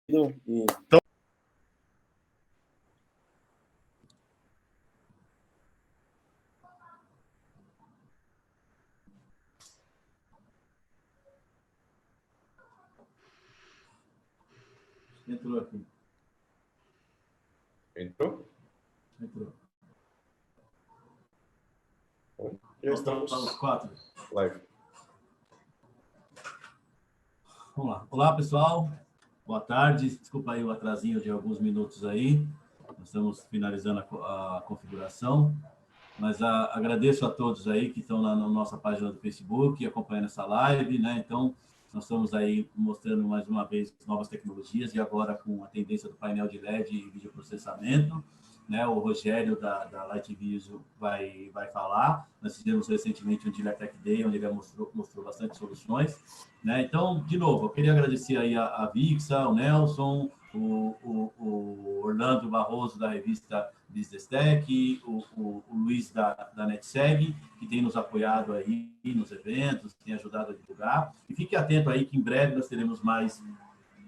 E... Entrou aqui. Entrou? Entrou. Bom, já estamos os quatro. Live. Vamos lá. Olá, pessoal. Boa tarde. Desculpa aí o atrasinho de alguns minutos aí. Nós estamos finalizando a configuração. Mas agradeço a todos aí que estão lá na nossa página do Facebook, acompanhando essa live, né? Então, nós estamos aí mostrando mais uma vez novas tecnologias e agora com a tendência do painel de LED e videoprocessamento, né? O Rogério da Light Vision vai falar. Nós fizemos recentemente um Dealer Tech Day, onde ele mostrou bastante soluções, né? Então, de novo, eu queria agradecer aí a Vixa, o Nelson, o Orlando Barroso da revista Business Tech, o Luiz da NetSeg, que tem nos apoiado aí nos eventos, tem ajudado a divulgar. E fique atento aí que em breve nós teremos mais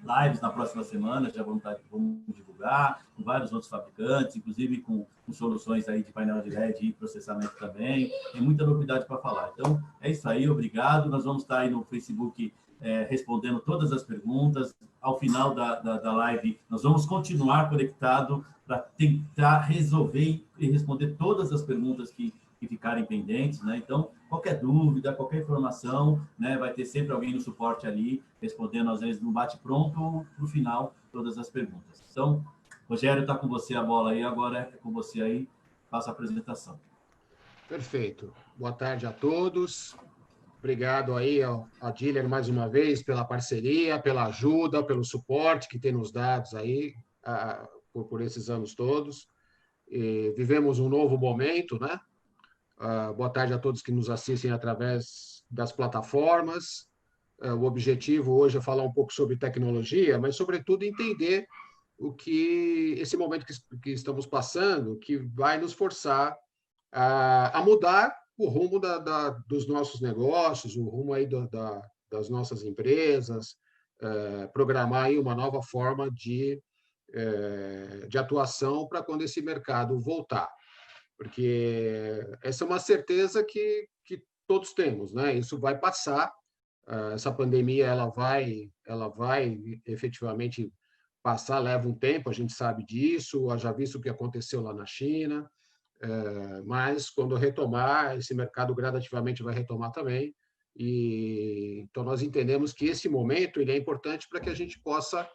lives na próxima semana, já vamos divulgar, com vários outros fabricantes, inclusive com soluções aí de painel de LED e processamento também. Tem muita novidade para falar. Então, é isso aí, obrigado. Nós vamos estar aí no Facebook respondendo todas as perguntas. Ao final da live, nós vamos continuar conectado para tentar resolver e responder todas as perguntas que ficarem pendentes, né? Então, qualquer dúvida, qualquer informação, né, vai ter sempre alguém no suporte ali, respondendo, às vezes, no bate-pronto ou no final, todas as perguntas. Então, Rogério, está com você a bola aí, agora é com você aí, faça a apresentação. Perfeito. Boa tarde a todos. Obrigado aí a Dealer mais uma vez pela parceria, pela ajuda, pelo suporte que tem nos dado aí por esses anos todos. E vivemos um novo momento, né? Boa tarde a todos que nos assistem através das plataformas. O objetivo hoje é falar um pouco sobre tecnologia, mas, sobretudo, entender o que esse momento que estamos passando, que vai nos forçar a mudar o rumo dos nossos negócios, o rumo aí das nossas empresas, programar aí uma nova forma de atuação para quando esse mercado voltar. Porque essa é uma certeza que todos temos, né? Isso vai passar, essa pandemia ela vai efetivamente passar, leva um tempo, a gente sabe disso, já visto o que aconteceu lá na China, mas quando retomar, esse mercado gradativamente vai retomar também, e então nós entendemos que esse momento ele é importante para que a gente possa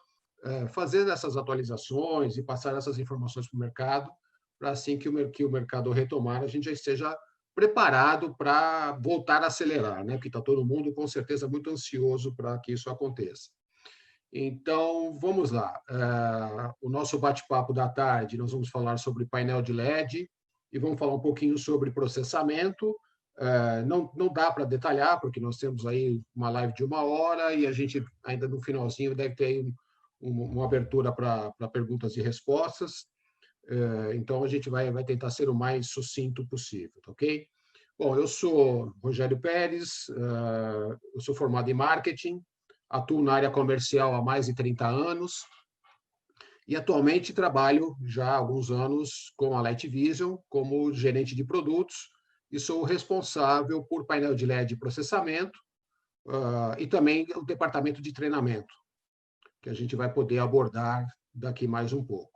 fazer essas atualizações e passar essas informações para o mercado, para assim que o mercado retomar, a gente já esteja preparado para voltar a acelerar, né? Porque está todo mundo, com certeza, muito ansioso para que isso aconteça. Então, vamos lá. O nosso bate-papo da tarde, nós vamos falar sobre painel de LED e vamos falar um pouquinho sobre processamento. Não dá para detalhar, porque nós temos aí uma live de 1 hora e a gente, ainda no finalzinho, deve ter aí uma abertura para perguntas e respostas. Então, a gente vai tentar ser o mais sucinto possível, ok? Bom, eu sou Rogério Pérez, eu sou formado em marketing, atuo na área comercial há mais de 30 anos e atualmente trabalho já há alguns anos com a Light Vision como gerente de produtos e sou responsável por painel de LED e processamento e também o departamento de treinamento, que a gente vai poder abordar daqui mais um pouco.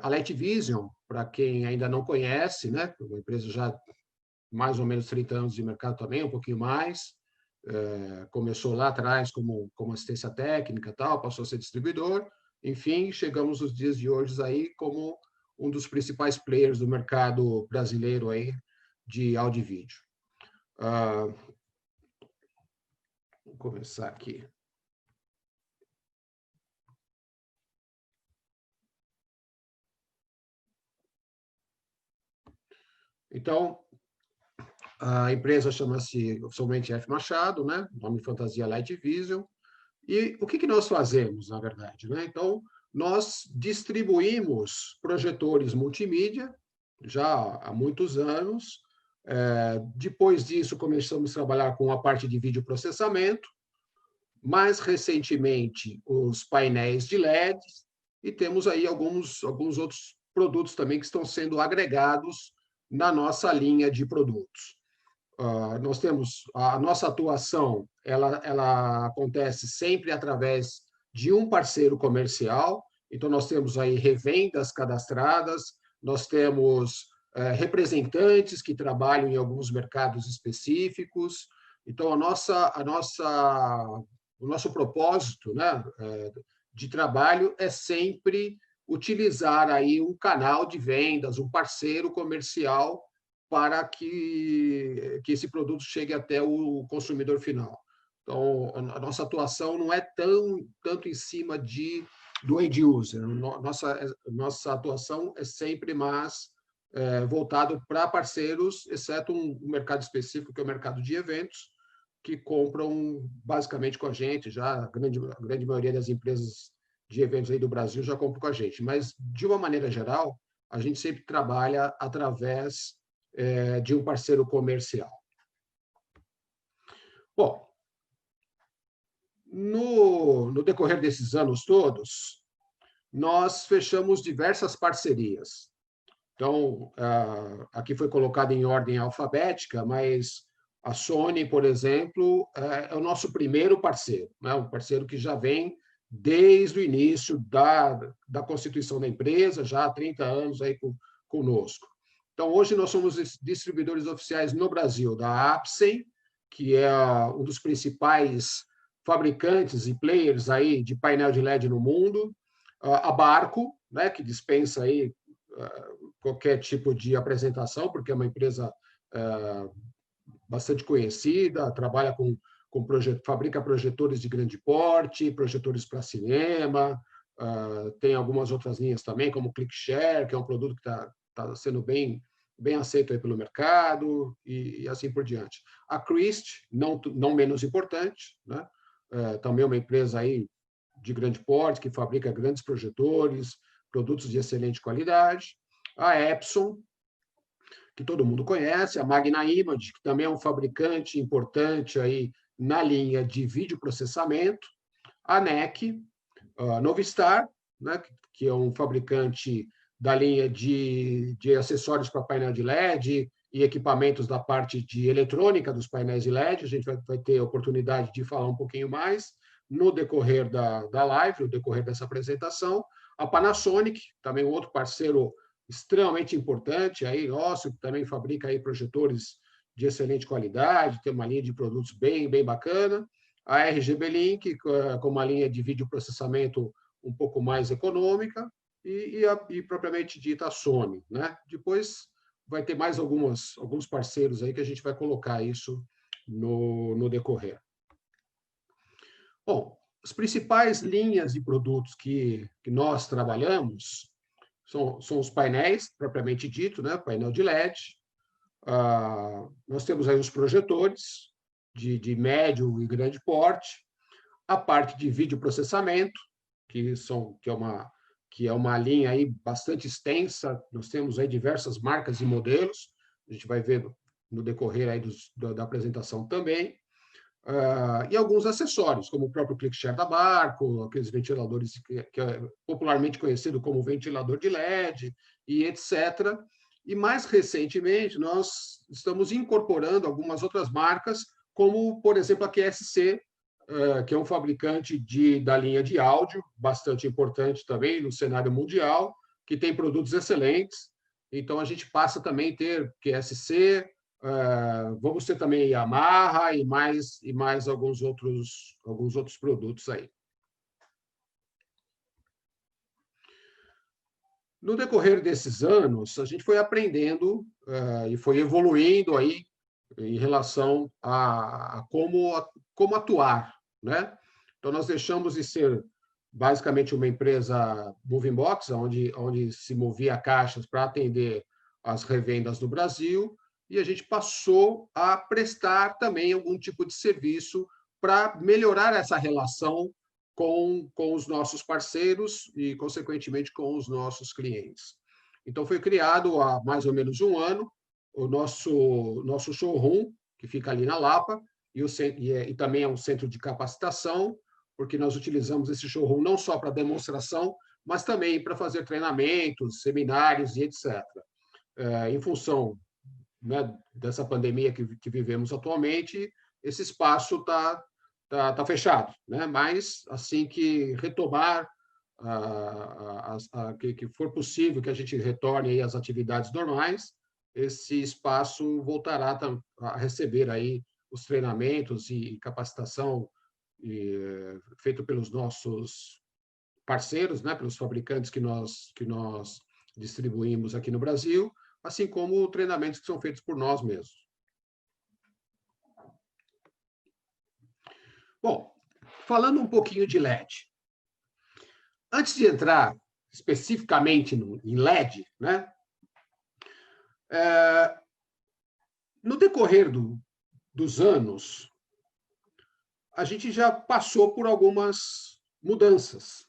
A Light Vision, para quem ainda não conhece, né, uma empresa já mais ou menos 30 anos de mercado também, um pouquinho mais, começou lá atrás como assistência técnica, tal, passou a ser distribuidor, enfim, chegamos nos dias de hoje aí como um dos principais players do mercado brasileiro aí de áudio e vídeo. Vou começar aqui. Então, a empresa chama-se oficialmente F Machado, né? Nome fantasia Light Vision. E o que nós fazemos, na verdade, né? Então, nós distribuímos projetores multimídia já há muitos anos. Depois disso, começamos a trabalhar com a parte de videoprocessamento, mais recentemente os painéis de LED, e temos aí alguns outros produtos também que estão sendo agregados na nossa linha de produtos. Nós temos a nossa atuação, ela acontece sempre através de um parceiro comercial, então nós temos aí revendas cadastradas, nós temos representantes que trabalham em alguns mercados específicos. Então, o nosso propósito, né, de trabalho é sempre utilizar aí um canal de vendas, um parceiro comercial para que esse produto chegue até o consumidor final. Então, a nossa atuação não é tanto em cima do end user. Nossa atuação é sempre mais voltado para parceiros, exceto um mercado específico, que é o mercado de eventos, que compram basicamente com a gente. Já a grande maioria das empresas de eventos aí do Brasil já compram com a gente. Mas, de uma maneira geral, a gente sempre trabalha através de um parceiro comercial. Bom, no decorrer desses anos todos, nós fechamos diversas parcerias. Então, aqui foi colocado em ordem alfabética, mas a Sony, por exemplo, é o nosso primeiro parceiro, né? Um parceiro que já vem desde o início da constituição da empresa, já há 30 anos aí conosco. Então, hoje nós somos distribuidores oficiais no Brasil da Apsen, que é um dos principais fabricantes e players aí de painel de LED no mundo, a Barco, né, que dispensa aí qualquer tipo de apresentação, porque é uma empresa bastante conhecida, trabalha fabrica projetores de grande porte, projetores para cinema, tem algumas outras linhas também, como o ClickShare, que é um produto que está sendo bem aceito aí pelo mercado, e assim por diante. A Christ, não menos importante, né? Também uma empresa aí de grande porte, que fabrica grandes projetores, produtos de excelente qualidade. A Epson, que todo mundo conhece, a Magna Image, que também é um fabricante importante aí na linha de videoprocessamento. A NEC, a Novistar, né, que é um fabricante da linha de acessórios para painel de LED e equipamentos da parte de eletrônica dos painéis de LED. A gente vai ter a oportunidade de falar um pouquinho mais no decorrer da live, no decorrer dessa apresentação. A Panasonic, também um outro parceiro extremamente importante, aí nosso, que também fabrica aí projetores de excelente qualidade, tem uma linha de produtos bem bacana. A RGB Link, com uma linha de videoprocessamento um pouco mais econômica, e propriamente dita a Sony, né? Depois vai ter mais alguns parceiros aí que a gente vai colocar isso no decorrer. Bom, as principais linhas de produtos que nós trabalhamos são os painéis, propriamente dito, né? Painel de LED. Nós temos aí os projetores de médio e grande porte, a parte de videoprocessamento, que é uma linha aí bastante extensa. Nós temos aí diversas marcas e modelos, a gente vai ver no decorrer aí da apresentação também. E alguns acessórios, como o próprio ClickShare da Barco, aqueles ventiladores que é popularmente conhecido como ventilador de LED, e etc. E, mais recentemente, nós estamos incorporando algumas outras marcas, como, por exemplo, a QSC, que é um fabricante da linha de áudio, bastante importante também no cenário mundial, que tem produtos excelentes. Então, a gente passa também a ter QSC, vamos ter também Yamaha e mais alguns outros produtos aí. No decorrer desses anos, a gente foi aprendendo e foi evoluindo aí em relação a como atuar, né? Então, nós deixamos de ser basicamente uma empresa moving box, onde se movia caixas para atender as revendas do Brasil, e a gente passou a prestar também algum tipo de serviço para melhorar essa relação com os nossos parceiros e, consequentemente, com os nossos clientes. Então, foi criado há mais ou menos um ano o nosso showroom, que fica ali na Lapa, e também é um centro de capacitação, porque nós utilizamos esse showroom não só para demonstração, mas também para fazer treinamentos, seminários e etc. Em função, né, dessa pandemia que vivemos atualmente, esse espaço tá fechado, né? Mas assim que retomar, que for possível que a gente retorne aí às atividades normais, esse espaço voltará a receber aí os treinamentos e capacitação feito pelos nossos parceiros, né, pelos fabricantes que nós distribuímos aqui no Brasil, assim como treinamentos que são feitos por nós mesmos. Bom, falando um pouquinho de LED. Antes de entrar especificamente em LED, né, no decorrer dos anos, a gente já passou por algumas mudanças,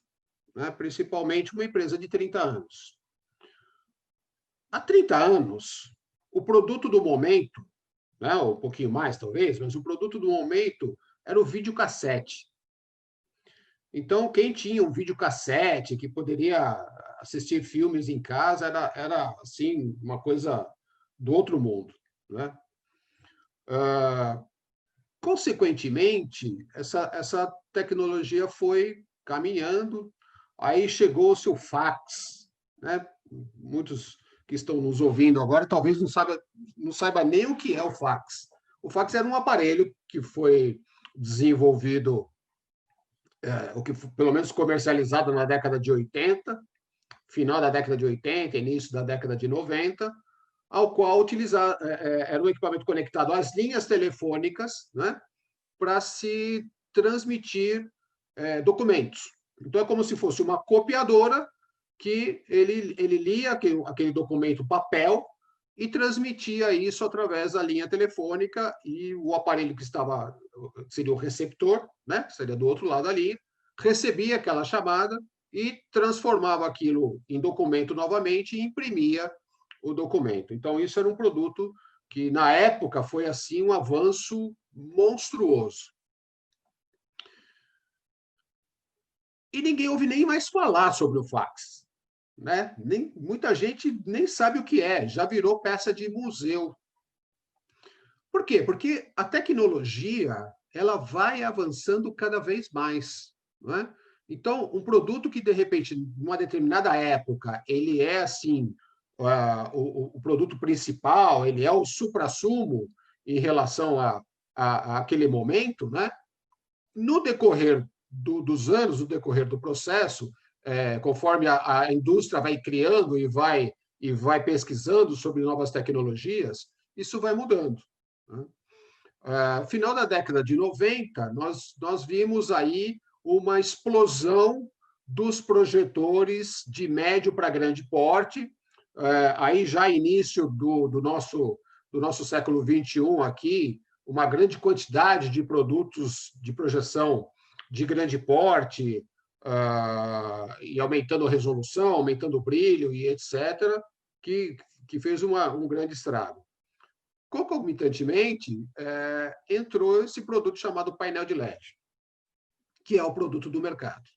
né, principalmente uma empresa de 30 anos. Há 30 anos, o produto do momento, né, um pouquinho mais talvez, mas o produto do momento era o videocassete. Então, quem tinha um videocassete, que poderia assistir filmes em casa, era assim, uma coisa do outro mundo, né? Consequentemente, essa tecnologia foi caminhando, aí chegou-se o fax, né? Muitos que estão nos ouvindo agora talvez não saiba nem o que é o fax. O fax era um aparelho que foi desenvolvido, o que pelo menos comercializado na década de 80, final da década de 80, início da década de 90, ao qual era um equipamento conectado às linhas telefônicas, né, para se transmitir documentos. Então, é como se fosse uma copiadora que ele lia aquele documento papel e transmitia isso através da linha telefônica, e o aparelho que seria o receptor, né, que seria do outro lado da linha, recebia aquela chamada e transformava aquilo em documento novamente e imprimia o documento. Então, isso era um produto que, na época, foi assim um avanço monstruoso. E ninguém ouve nem mais falar sobre o fax, né? Muita gente nem sabe o que é, já virou peça de museu. Por quê? Porque a tecnologia ela vai avançando cada vez mais, não é? Então, um produto que, de repente, numa determinada época, ele é assim, o produto principal, ele é o suprassumo em relação àquele momento, né? No decorrer dos anos, no decorrer do processo, conforme a indústria vai criando e vai pesquisando sobre novas tecnologias, isso vai mudando, né? Final da década de 90, nós vimos aí uma explosão dos projetores de médio para grande porte, aí já início do nosso século XXI aqui, uma grande quantidade de produtos de projeção de grande porte, e aumentando a resolução, aumentando o brilho e etc., que fez um grande estrago. Concomitantemente, entrou esse produto chamado painel de LED, que é o produto do mercado.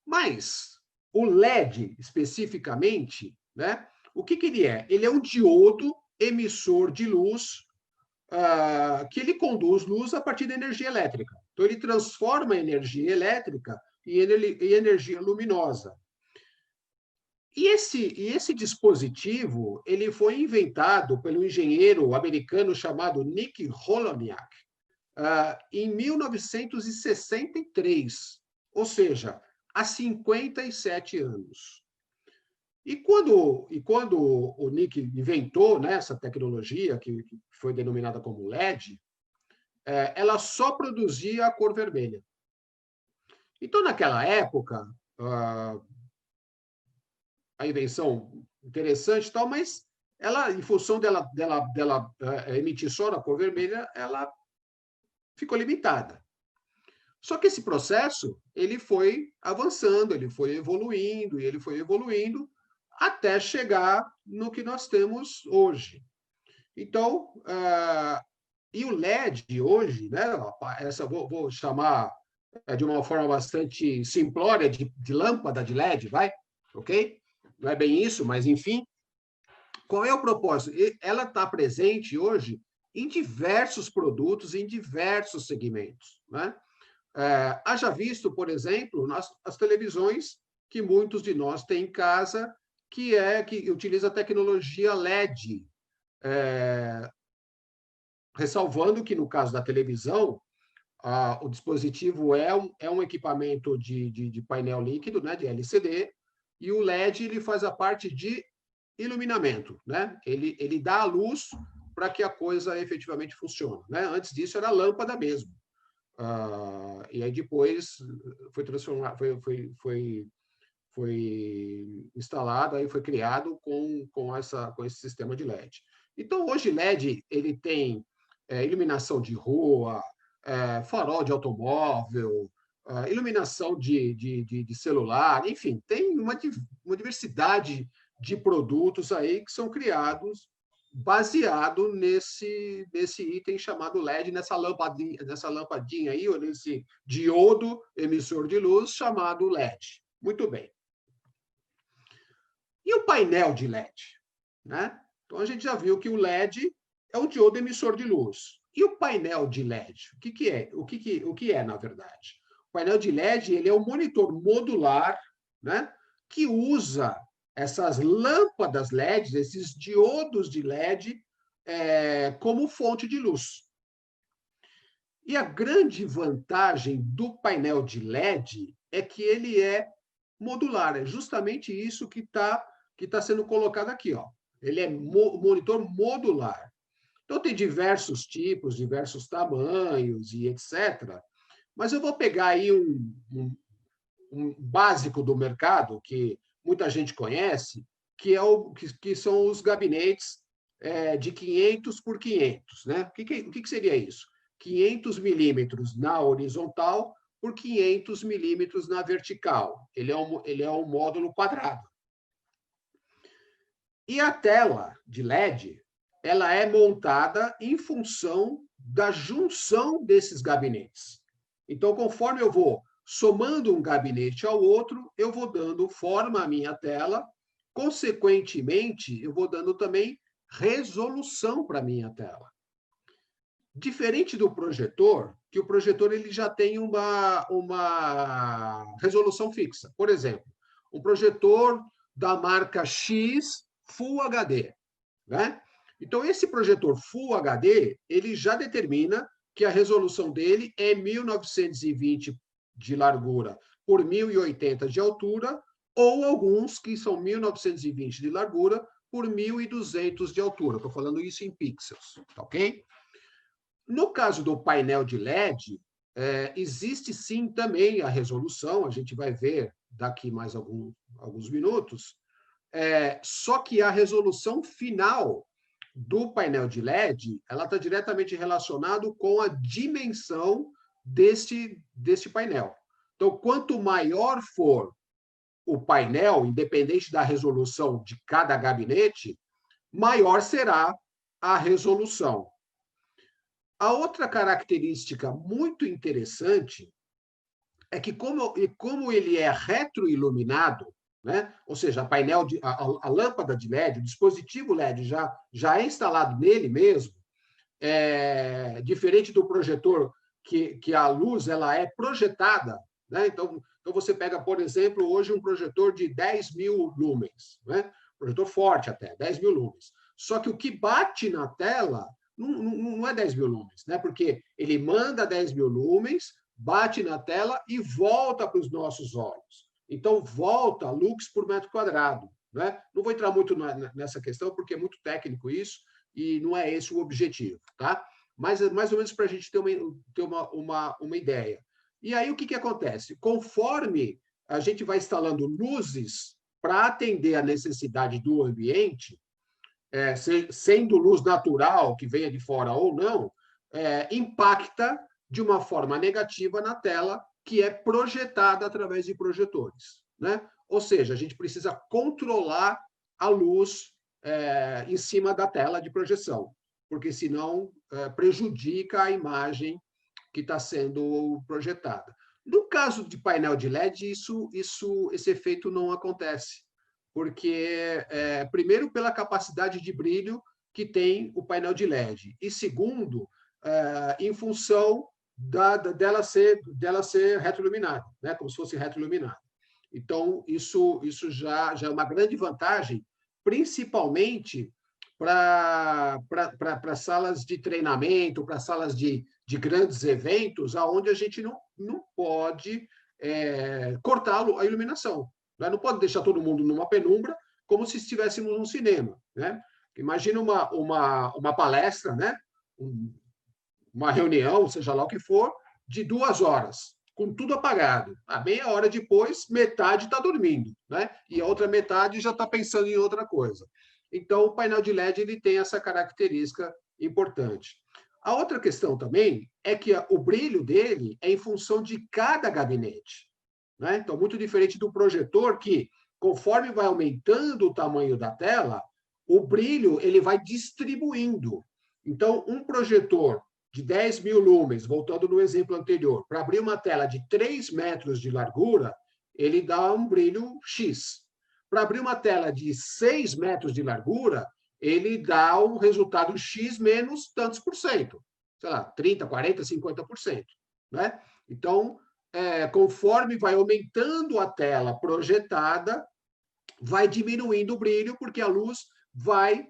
Mas o LED, especificamente, né, o que ele é? Ele é um diodo emissor de luz, que ele conduz luz a partir da energia elétrica. Então, ele transforma a energia elétrica em energia luminosa. E esse dispositivo ele foi inventado pelo engenheiro americano chamado Nick Holoniak em 1963, ou seja, há 57 anos. E quando o Nick inventou, né, essa tecnologia, que foi denominada como LED, ela só produzia a cor vermelha. Então, naquela época, a invenção interessante e tal, mas ela, em função dela emitir só na cor vermelha, ela ficou limitada. Só que esse processo ele foi avançando, ele foi evoluindo, até chegar no que nós temos hoje. Então, E o LED hoje, né, essa vou chamar de uma forma bastante simplória de lâmpada de LED, vai? Ok? Não é bem isso, mas enfim. Qual é o propósito? Ela está presente hoje em diversos produtos, em diversos segmentos, né? Haja visto, por exemplo, as televisões que muitos de nós têm em casa, que utiliza a tecnologia LED, ressalvando que, no caso da televisão, o dispositivo é um equipamento de painel líquido, né, de LCD, e o LED ele faz a parte de iluminamento, né? Ele dá a luz para que a coisa efetivamente funcione, né? Antes disso era lâmpada mesmo. E aí depois foi transformado, foi instalado, aí foi criado com esse sistema de LED. Então hoje LED ele tem iluminação de rua, farol de automóvel, iluminação de celular, enfim, tem uma diversidade de produtos aí que são criados baseado nesse item chamado LED, nessa lampadinha aí, ou nesse diodo emissor de luz chamado LED. Muito bem. E o painel de LED? Né? Então, a gente já viu que o LED é um diodo emissor de luz. E o painel de LED? O que é? O que é, na verdade? O painel de LED ele é um monitor modular, né, que usa essas lâmpadas LED, esses diodos de LED, como fonte de luz. E a grande vantagem do painel de LED é que ele é modular. É justamente isso que tá sendo colocado aqui. Ó. Ele é monitor modular. Então, tem diversos tipos, diversos tamanhos e etc. Mas eu vou pegar aí um básico do mercado, que muita gente conhece, que são os gabinetes de 500 por 500. Né? O que seria isso? 500 milímetros na horizontal por 500 milímetros na vertical. Ele é um módulo quadrado. E a tela de LED ela é montada em função da junção desses gabinetes. Então, conforme eu vou somando um gabinete ao outro, eu vou dando forma à minha tela, consequentemente, eu vou dando também resolução para a minha tela. Diferente do projetor, que o projetor ele já tem uma resolução fixa. Por exemplo, um projetor da marca X Full HD, né? Então, esse projetor Full HD, ele já determina que a resolução dele é 1920 de largura por 1080 de altura, ou alguns que são 1920 de largura por 1200 de altura. Estou falando isso em pixels, ok? No caso do painel de LED, existe sim também a resolução, a gente vai ver daqui mais alguns minutos, só que a resolução final do painel de LED, ela está diretamente relacionada com a dimensão deste painel. Então, quanto maior for o painel, independente da resolução de cada gabinete, maior será a resolução. A outra característica muito interessante é que, como ele é retroiluminado, né? Ou seja, a lâmpada de LED, o dispositivo LED já é instalado nele mesmo, diferente do projetor, que a luz ela é projetada. Né? Então, você pega, por exemplo, hoje um projetor de 10.000 lumens, né? Projetor forte até, 10.000 lumens. Só que o que bate na tela não é 10.000 lumens, né? Porque ele manda 10.000 lumens, bate na tela e volta para os nossos olhos. Então, volta lux por metro quadrado. Né? Não vou entrar muito nessa questão, porque é muito técnico isso, e não é esse o objetivo. Tá? Mas é mais ou menos para a gente ter uma ideia. E aí, o que acontece? Conforme a gente vai instalando luzes para atender a necessidade do ambiente, sendo luz natural, que venha de fora ou não, impacta de uma forma negativa na tela, que é projetada através de projetores. Né? Ou seja, a gente precisa controlar a luz em cima da tela de projeção, porque senão prejudica a imagem que está sendo projetada. No caso de painel de LED, esse efeito não acontece, porque, primeiro, pela capacidade de brilho que tem o painel de LED, e segundo, em função dela ser retroiluminada, né? Como se fosse retroiluminada. Então, isso já é uma grande vantagem, principalmente para salas de treinamento, para salas de grandes eventos, onde a gente não pode cortar a iluminação. Né? Não pode deixar todo mundo numa penumbra, como se estivéssemos num cinema. Né? Imagina uma palestra, né? Uma reunião, seja lá o que for, de 2 horas, com tudo apagado. A meia hora depois, metade está dormindo, né? E a outra metade já está pensando em outra coisa. Então, o painel de LED ele tem essa característica importante. A outra questão também é que o brilho dele é em função de cada gabinete. Né? Então, muito diferente do projetor, que, conforme vai aumentando o tamanho da tela, o brilho ele vai distribuindo. Então, um projetor de 10.000 lumens, voltando no exemplo anterior, para abrir uma tela de 3 metros de largura, ele dá um brilho X. Para abrir uma tela de 6 metros de largura, ele dá um resultado X menos tantos por cento. Sei lá, 30%, 40%, 50%. Né? Então, conforme vai aumentando a tela projetada, vai diminuindo o brilho, porque a luz vai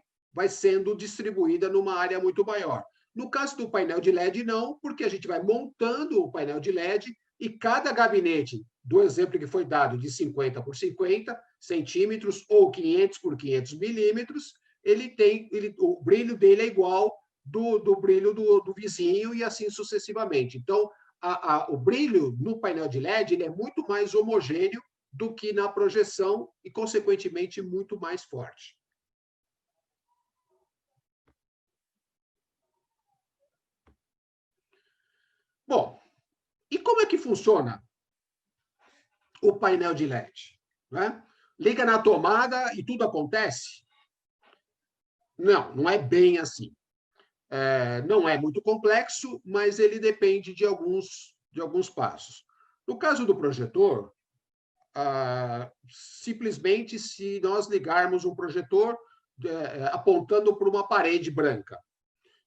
sendo distribuída numa área muito maior. No caso do painel de LED, não, porque a gente vai montando o painel de LED e cada gabinete, do exemplo que foi dado de 50 por 50 centímetros ou 500 por 500 milímetros, o brilho dele é igual do brilho do vizinho e assim sucessivamente. Então, o brilho no painel de LED ele é muito mais homogêneo do que na projeção e, consequentemente, muito mais forte. Bom, e como é que funciona o painel de LED? Né? Liga na tomada e tudo acontece? Não é bem assim. Não é muito complexo, mas ele depende de alguns passos. No caso do projetor, simplesmente se nós ligarmos um projetor apontando para uma parede branca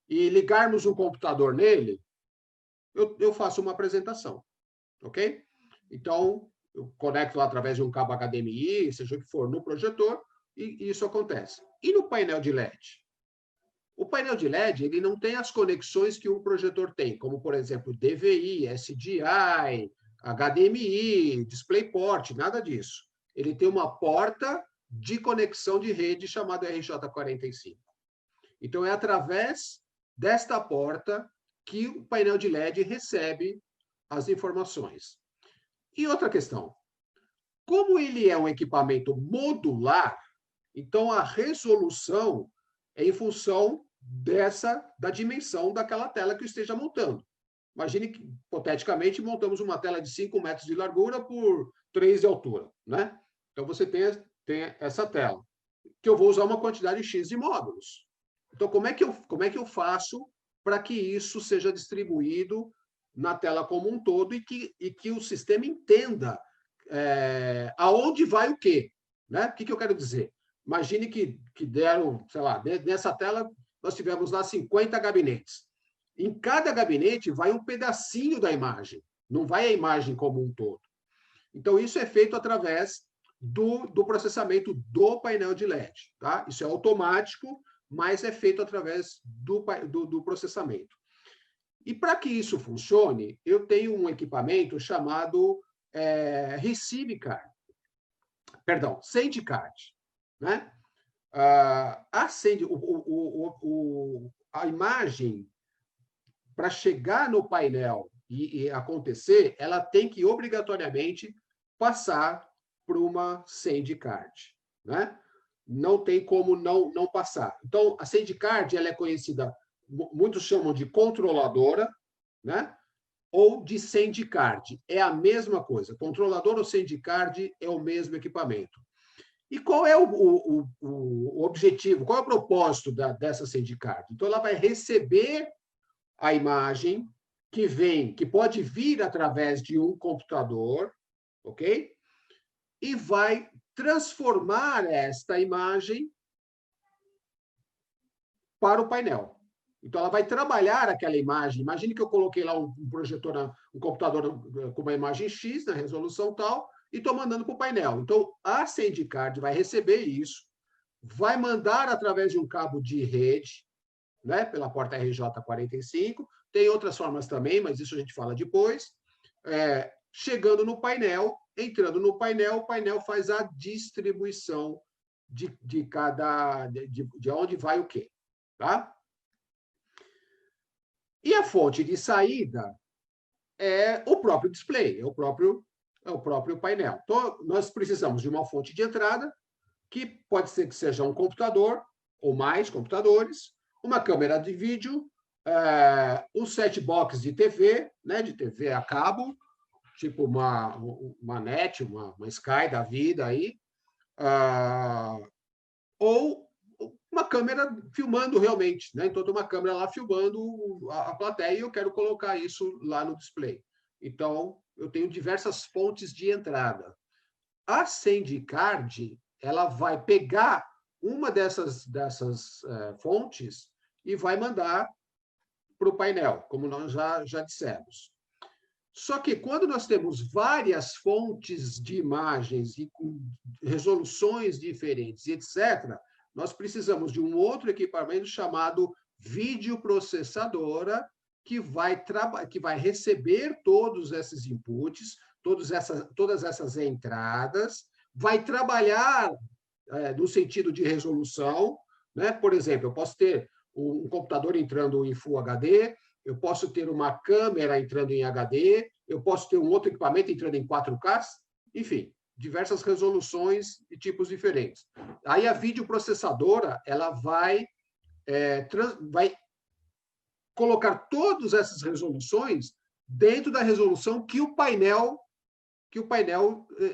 e ligarmos um computador nele, eu faço uma apresentação, ok? Então, eu conecto através de um cabo HDMI, seja o que for, no projetor, e isso acontece. E no painel de LED? O painel de LED ele não tem as conexões que um projetor tem, como, por exemplo, DVI, SDI, HDMI, DisplayPort, nada disso. Ele tem uma porta de conexão de rede chamada RJ45. Então, é através desta porta que o painel de LED recebe as informações. E outra questão, como ele é um equipamento modular, então a resolução é em função da dimensão daquela tela que eu esteja montando. Imagine que, hipoteticamente, montamos uma tela de 5 metros de largura por 3 de altura. Né? Então, você tem essa tela, que eu vou usar uma quantidade X de módulos. Então, como é que eu faço para que isso seja distribuído na tela como um todo e que o sistema entenda aonde vai o quê? Né? O que eu quero dizer? Imagine que deram, sei lá, nessa tela nós tivemos lá 50 gabinetes. Em cada gabinete vai um pedacinho da imagem, não vai a imagem como um todo. Então, isso é feito através do processamento do painel de LED. Tá? Isso é automático, mas é feito através do processamento. E para que isso funcione, eu tenho um equipamento chamado Receive Card. Perdão, Send Card. Né? A imagem, para chegar no painel e acontecer, ela tem que obrigatoriamente passar por uma Send Card. Né? Não tem como não passar. Então, a Send Card ela é conhecida, muitos chamam de controladora, né? Ou de Send Card. É a mesma coisa. Controlador ou Send Card é o mesmo equipamento. E qual é o objetivo, qual é o propósito dessa Send Card? Então, ela vai receber a imagem que pode vir através de um computador, ok? E vai transformar esta imagem para o painel. Então, ela vai trabalhar aquela imagem. Imagine que eu coloquei lá um projetor, um computador com uma imagem X, na resolução tal, e estou mandando para o painel. Então, a SandyCard vai receber isso, vai mandar através de um cabo de rede, né, pela porta RJ45. Tem outras formas também, mas isso a gente fala depois. Chegando no painel, entrando no painel, o painel faz a distribuição de onde vai o quê. Tá? E a fonte de saída é o próprio display, é o próprio painel. Então, nós precisamos de uma fonte de entrada, que pode ser que seja um computador, ou mais computadores, uma câmera de vídeo, um set-box de TV, né, de TV a cabo, tipo uma NET, uma Sky da vida aí, ou uma câmera filmando realmente, né? Então, tem uma câmera lá filmando a plateia e eu quero colocar isso lá no display. Então, eu tenho diversas fontes de entrada. A SandyCard, ela vai pegar uma dessas fontes e vai mandar para o painel, como nós já dissemos. Só que quando nós temos várias fontes de imagens e com resoluções diferentes, etc., nós precisamos de um outro equipamento chamado videoprocessadora, que vai receber todos esses inputs, todas essas entradas, vai trabalhar no sentido de resolução, né? Por exemplo, eu posso ter um computador entrando em Full HD, eu posso ter uma câmera entrando em HD, eu posso ter um outro equipamento entrando em 4K, enfim, diversas resoluções e tipos diferentes. Aí a videoprocessadora, ela vai colocar todas essas resoluções dentro da resolução que o painel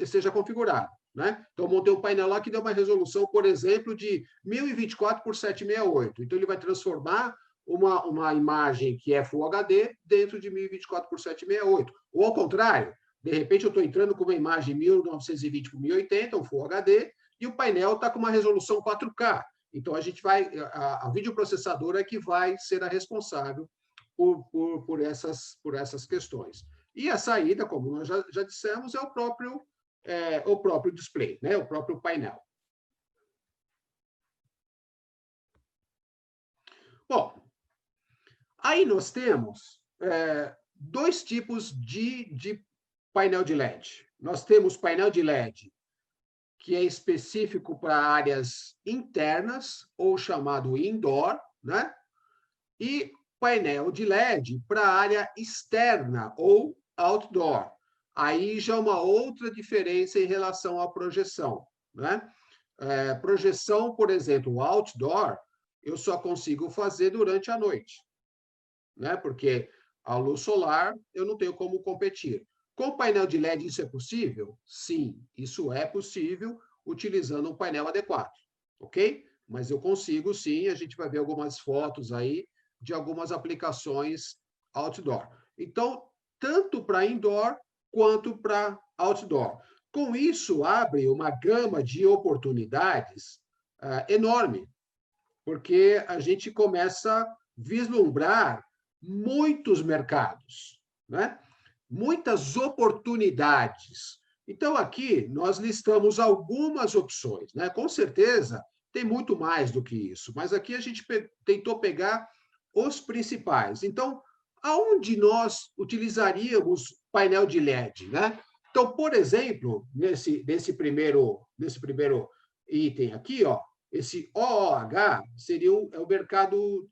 esteja configurado, né? Então, eu montei um painel lá que deu uma resolução, por exemplo, de 1024 por 768. Então, ele vai transformar uma imagem que é Full HD dentro de 1024 por 768. Ou, ao contrário, de repente, eu estou entrando com uma imagem 1920 por 1080, um Full HD, e o painel está com uma resolução 4K. Então, a videoprocessadora é que vai ser a responsável por essas questões. E a saída, como nós já dissemos, é o próprio display, né? O próprio painel. Bom, aí nós temos dois tipos de painel de LED. Nós temos painel de LED que é específico para áreas internas, ou chamado indoor, né? E painel de LED para área externa, ou outdoor. Aí já é uma outra diferença em relação à projeção, né? Projeção, por exemplo, outdoor, eu só consigo fazer durante a noite, né? Porque a luz solar eu não tenho como competir. Com painel de LED isso é possível? Sim, isso é possível utilizando um painel adequado, ok? Mas eu consigo sim, a gente vai ver algumas fotos aí de algumas aplicações outdoor. Então, tanto para indoor quanto para outdoor. Com isso, abre uma gama de oportunidades enorme, porque a gente começa a vislumbrar muitos mercados, né? Muitas oportunidades. Então, aqui, nós listamos algumas opções, né? Com certeza, tem muito mais do que isso, mas aqui a gente tentou pegar os principais. Então, aonde nós utilizaríamos painel de LED, né? Então, por exemplo, nesse primeiro item aqui, ó, esse OOH seria o mercado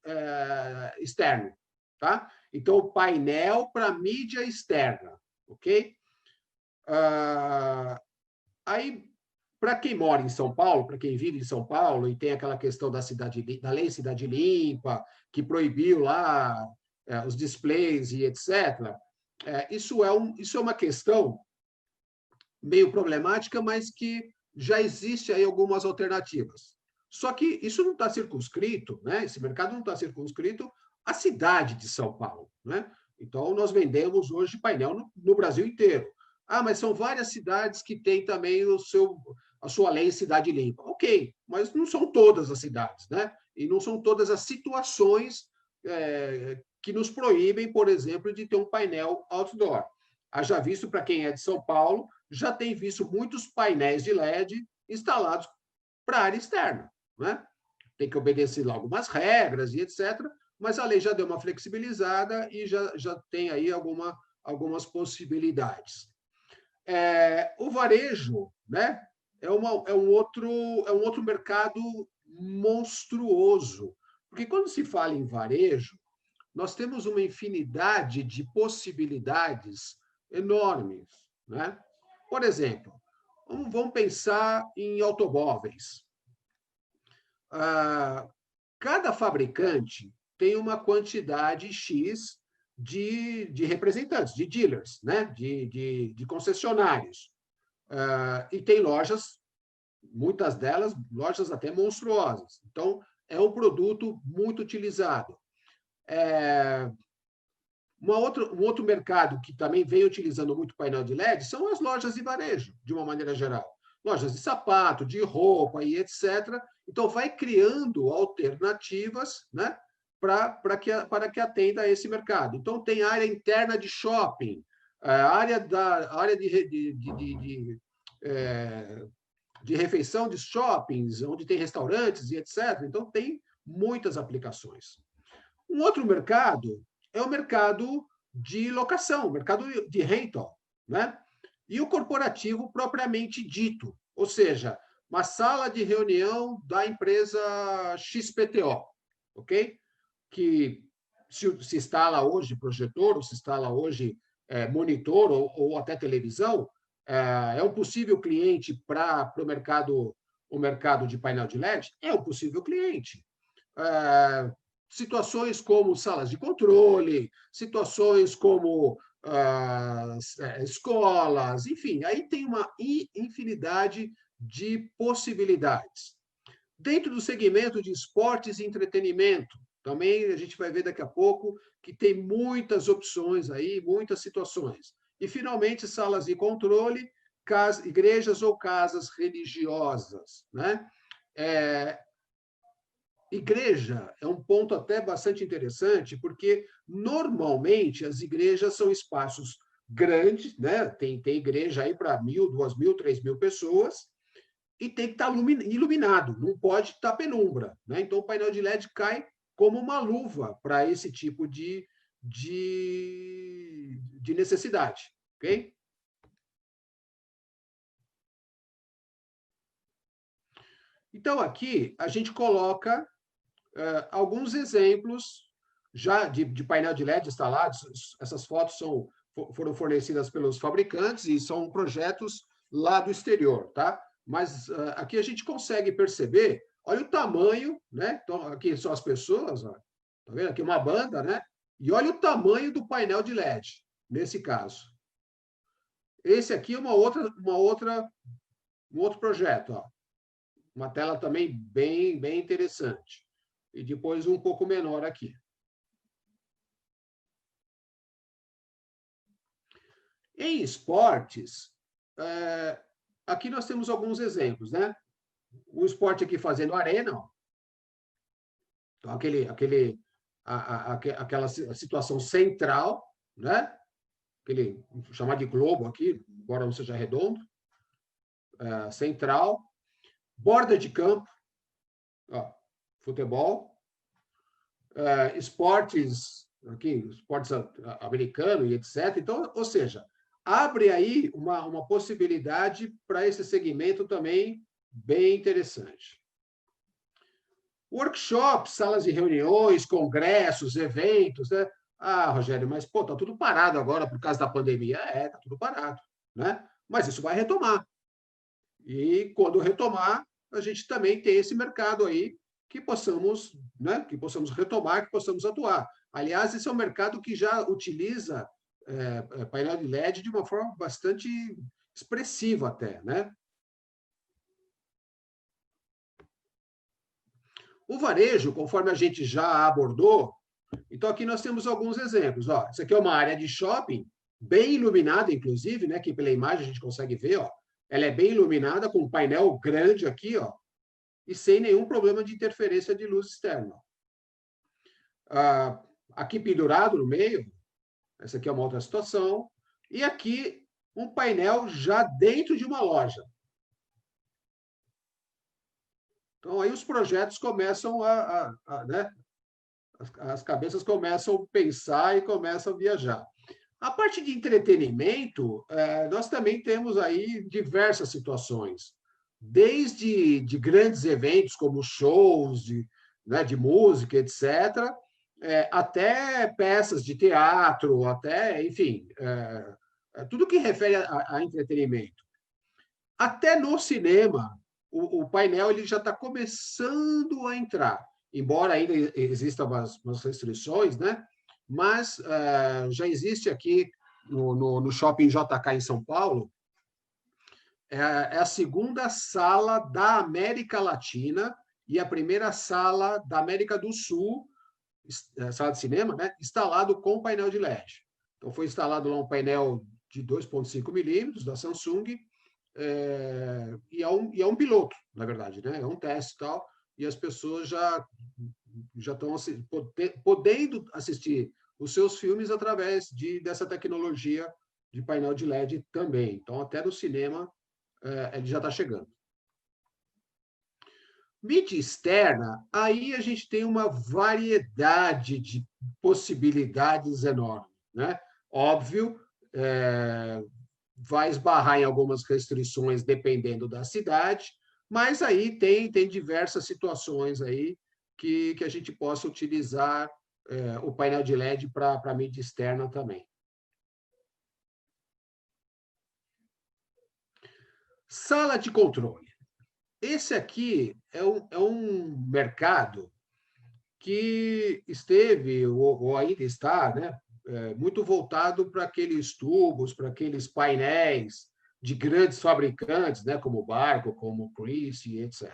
externo, tá? Então, painel para mídia externa, ok? Aí, para quem mora em São Paulo, para quem vive em São Paulo e tem aquela questão da lei Cidade Limpa, que proibiu lá os displays e etc., isso é uma questão meio problemática, mas que já existe aí algumas alternativas. Só que isso não está circunscrito, né? Esse mercado não está circunscrito a cidade de São Paulo, né? Então, nós vendemos hoje painel no Brasil inteiro. Ah, mas são várias cidades que têm também a sua lei Cidade Limpa. Ok, mas não são todas as cidades, né? E não são todas as situações que nos proíbem, por exemplo, de ter um painel outdoor. Haja visto, para quem é de São Paulo, já tem visto muitos painéis de LED instalados para a área externa, né? Tem que obedecer lá algumas regras e etc., mas a lei já deu uma flexibilizada e já tem aí algumas possibilidades. O varejo, né, é um outro mercado monstruoso, porque quando se fala em varejo, nós temos uma infinidade de possibilidades enormes, né? Por exemplo, vamos pensar em automóveis. Cada fabricante tem uma quantidade X de representantes, de dealers, né? de concessionários. E tem lojas, muitas delas, lojas até monstruosas. Então, é um produto muito utilizado. Um outro mercado que também vem utilizando muito painel de LED são as lojas de varejo, de uma maneira geral. Lojas de sapato, de roupa e etc. Então, vai criando alternativas, né, para que atenda a esse mercado. Então, tem área interna de shopping, área de refeição de shoppings, onde tem restaurantes e etc. Então, tem muitas aplicações. Um outro mercado é o mercado de locação, o mercado de rental, né? E o corporativo propriamente dito, ou seja, uma sala de reunião da empresa XPTO, ok? Que se instala hoje projetor, ou se instala hoje monitor ou até televisão, é um possível cliente para o mercado de painel de LED? É um possível cliente. Situações como salas de controle, situações como escolas, enfim, aí tem uma infinidade de possibilidades. Dentro do segmento de esportes e entretenimento, também a gente vai ver daqui a pouco que tem muitas opções aí, muitas situações. E, finalmente, salas de controle, igrejas ou casas religiosas, né? Igreja é um ponto até bastante interessante, porque, normalmente, as igrejas são espaços grandes, né? Tem igreja aí para 1.000, 2.000, 3.000 pessoas, e tem que estar iluminado, não pode estar penumbra, né? Então, o painel de LED cai como uma luva para esse tipo de necessidade, ok? Então, aqui, a gente coloca alguns exemplos já de painel de LED instalados. Essas fotos foram fornecidas pelos fabricantes e são projetos lá do exterior, tá? Mas aqui a gente consegue perceber, olha o tamanho, né? Então, aqui são as pessoas, ó, tá vendo? Aqui uma banda, né? E olha o tamanho do painel de LED, nesse caso. Esse aqui é um outro projeto, ó. Uma tela também bem interessante. E depois um pouco menor aqui. Em esportes, aqui nós temos alguns exemplos, né? O esporte aqui fazendo arena, ó. Então, aquela situação central, né? Aquele chamado de globo aqui, embora não seja redondo, central, borda de campo, ó, futebol, esportes americano e etc. Então, ou seja, abre aí uma possibilidade para esse segmento também bem interessante. Workshops, salas de reuniões, congressos, eventos, né? Ah, Rogério, mas pô, tá tudo parado agora por causa da pandemia. Tá tudo parado, né? Mas isso vai retomar. E quando retomar, a gente também tem esse mercado aí que possamos, né, que possamos retomar, que possamos atuar. Aliás, esse é um mercado que já utiliza painel de LED de uma forma bastante expressiva até, né? O varejo, conforme a gente já abordou, Então, aqui nós temos alguns exemplos. Ó, isso aqui é uma área de shopping, bem iluminada, inclusive, né, que pela imagem a gente consegue ver. Ó, ela é bem iluminada, com um painel grande aqui, ó, e sem nenhum problema de interferência de luz externa. Aqui pendurado no meio, essa aqui é uma outra situação. E aqui, um painel já dentro de uma loja. Então, aí os projetos começam né? As cabeças começam a pensar e começam a viajar. A parte de entretenimento, nós também temos aí diversas situações, desde de grandes eventos como shows né, de música, etc., até peças de teatro, até, enfim, tudo que refere a entretenimento. Até no cinema, o painel ele já está começando a entrar, embora ainda existam umas restrições, né? Mas já existe aqui no Shopping JK em São Paulo, é a segunda sala da América Latina e a primeira sala da América do Sul, sala de cinema, né? Instalado com painel de LED. Então, foi instalado lá um painel de 2,5 milímetros da Samsung, e é um piloto, na verdade, né? É um teste e tal, e as pessoas já estão podendo assistir os seus filmes através dessa tecnologia de painel de LED também. Então, até no cinema, ele já está chegando. Mídia externa, aí a gente tem uma variedade de possibilidades enorme, né? Óbvio, vai esbarrar em algumas restrições dependendo da cidade, mas aí tem diversas situações aí que a gente possa utilizar o painel de LED para mídia externa também. Sala de controle. Esse aqui é um mercado que esteve, ou ainda está, né, muito voltado para aqueles tubos, para aqueles painéis de grandes fabricantes, né, como Barco, como Christie, etc.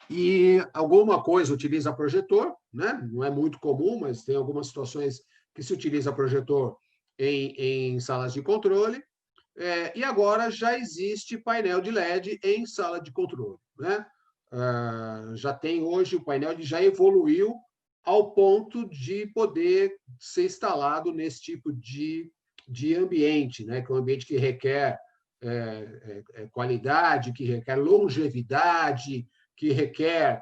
E alguma coisa utiliza projetor, né? Não é muito comum, mas tem algumas situações que se utiliza projetor em salas de controle. E agora já existe painel de LED em sala de controle, né? Já tem hoje o painel que já evoluiu ao ponto de poder ser instalado nesse tipo de ambiente, né? Que é um ambiente que requer qualidade, que requer longevidade, que requer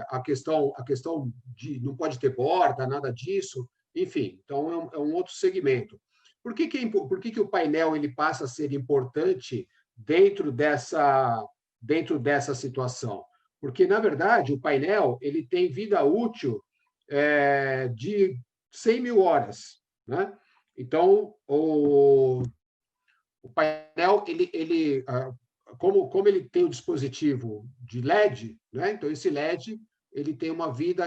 a questão de não pode ter borda, nada disso, enfim. Então, é um outro segmento. Por que o painel ele passa a ser importante dentro dessa situação? Porque, na verdade, o painel ele tem vida útil de 100 mil horas, né? Então, o painel, como ele tem o dispositivo de LED, né? Então, esse LED ele tem uma vida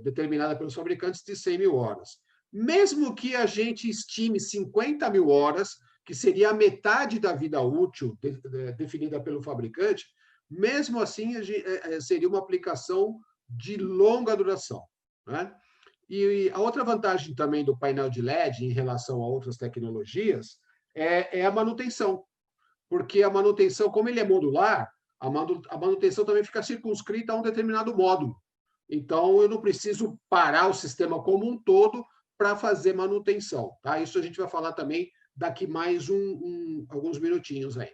determinada pelos fabricantes de 100 mil horas. Mesmo que a gente estime 50 mil horas, que seria a metade da vida útil definida pelo fabricante, mesmo assim seria uma aplicação de longa duração, né? E a outra vantagem também do painel de LED em relação a outras tecnologias é a manutenção, porque a manutenção, como ele é modular, a manutenção também fica circunscrita a um determinado módulo. Então, eu não preciso parar o sistema como um todo para fazer manutenção. Tá? Isso a gente vai falar também daqui mais alguns minutinhos aí.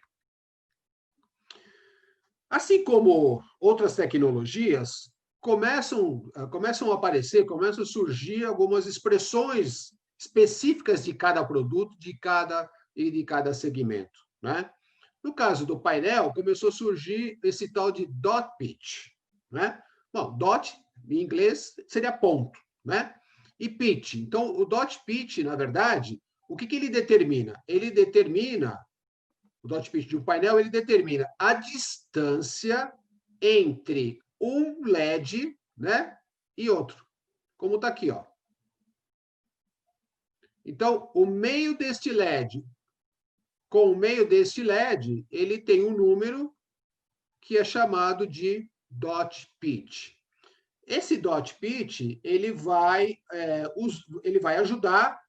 Assim como outras tecnologias, começam a aparecer, começam a surgir algumas expressões específicas de cada produto, de cada segmento, né? No caso do painel, começou a surgir esse tal de dot pitch, né? Bom, dot, em inglês, seria ponto, né? E pitch. Então, o dot pitch, na verdade, o que ele determina? O dot pitch de um painel, ele determina a distância entre um LED, né, e outro, como está aqui, ó. Então, o meio deste LED com o meio deste LED, ele tem um número que é chamado de dot pitch. Esse dot pitch ele vai ajudar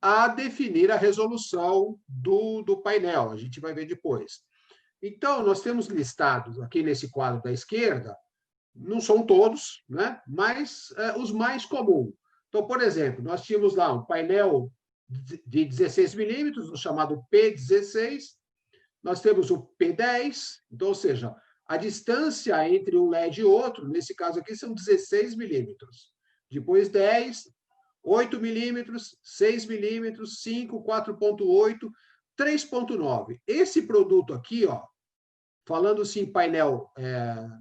a definir a resolução do painel. A gente vai ver depois. Então, nós temos listados aqui nesse quadro da esquerda, não são todos, né? Mas os mais comuns. Então, por exemplo, nós tínhamos lá um painel de 16 milímetros, o chamado P16, nós temos o P10, então, ou seja, a distância entre um LED e outro, nesse caso aqui, são 16 milímetros. Depois 10, 8 milímetros, 6 milímetros, 5, 4,8, 3,9. Esse produto aqui, ó, falando-se em painel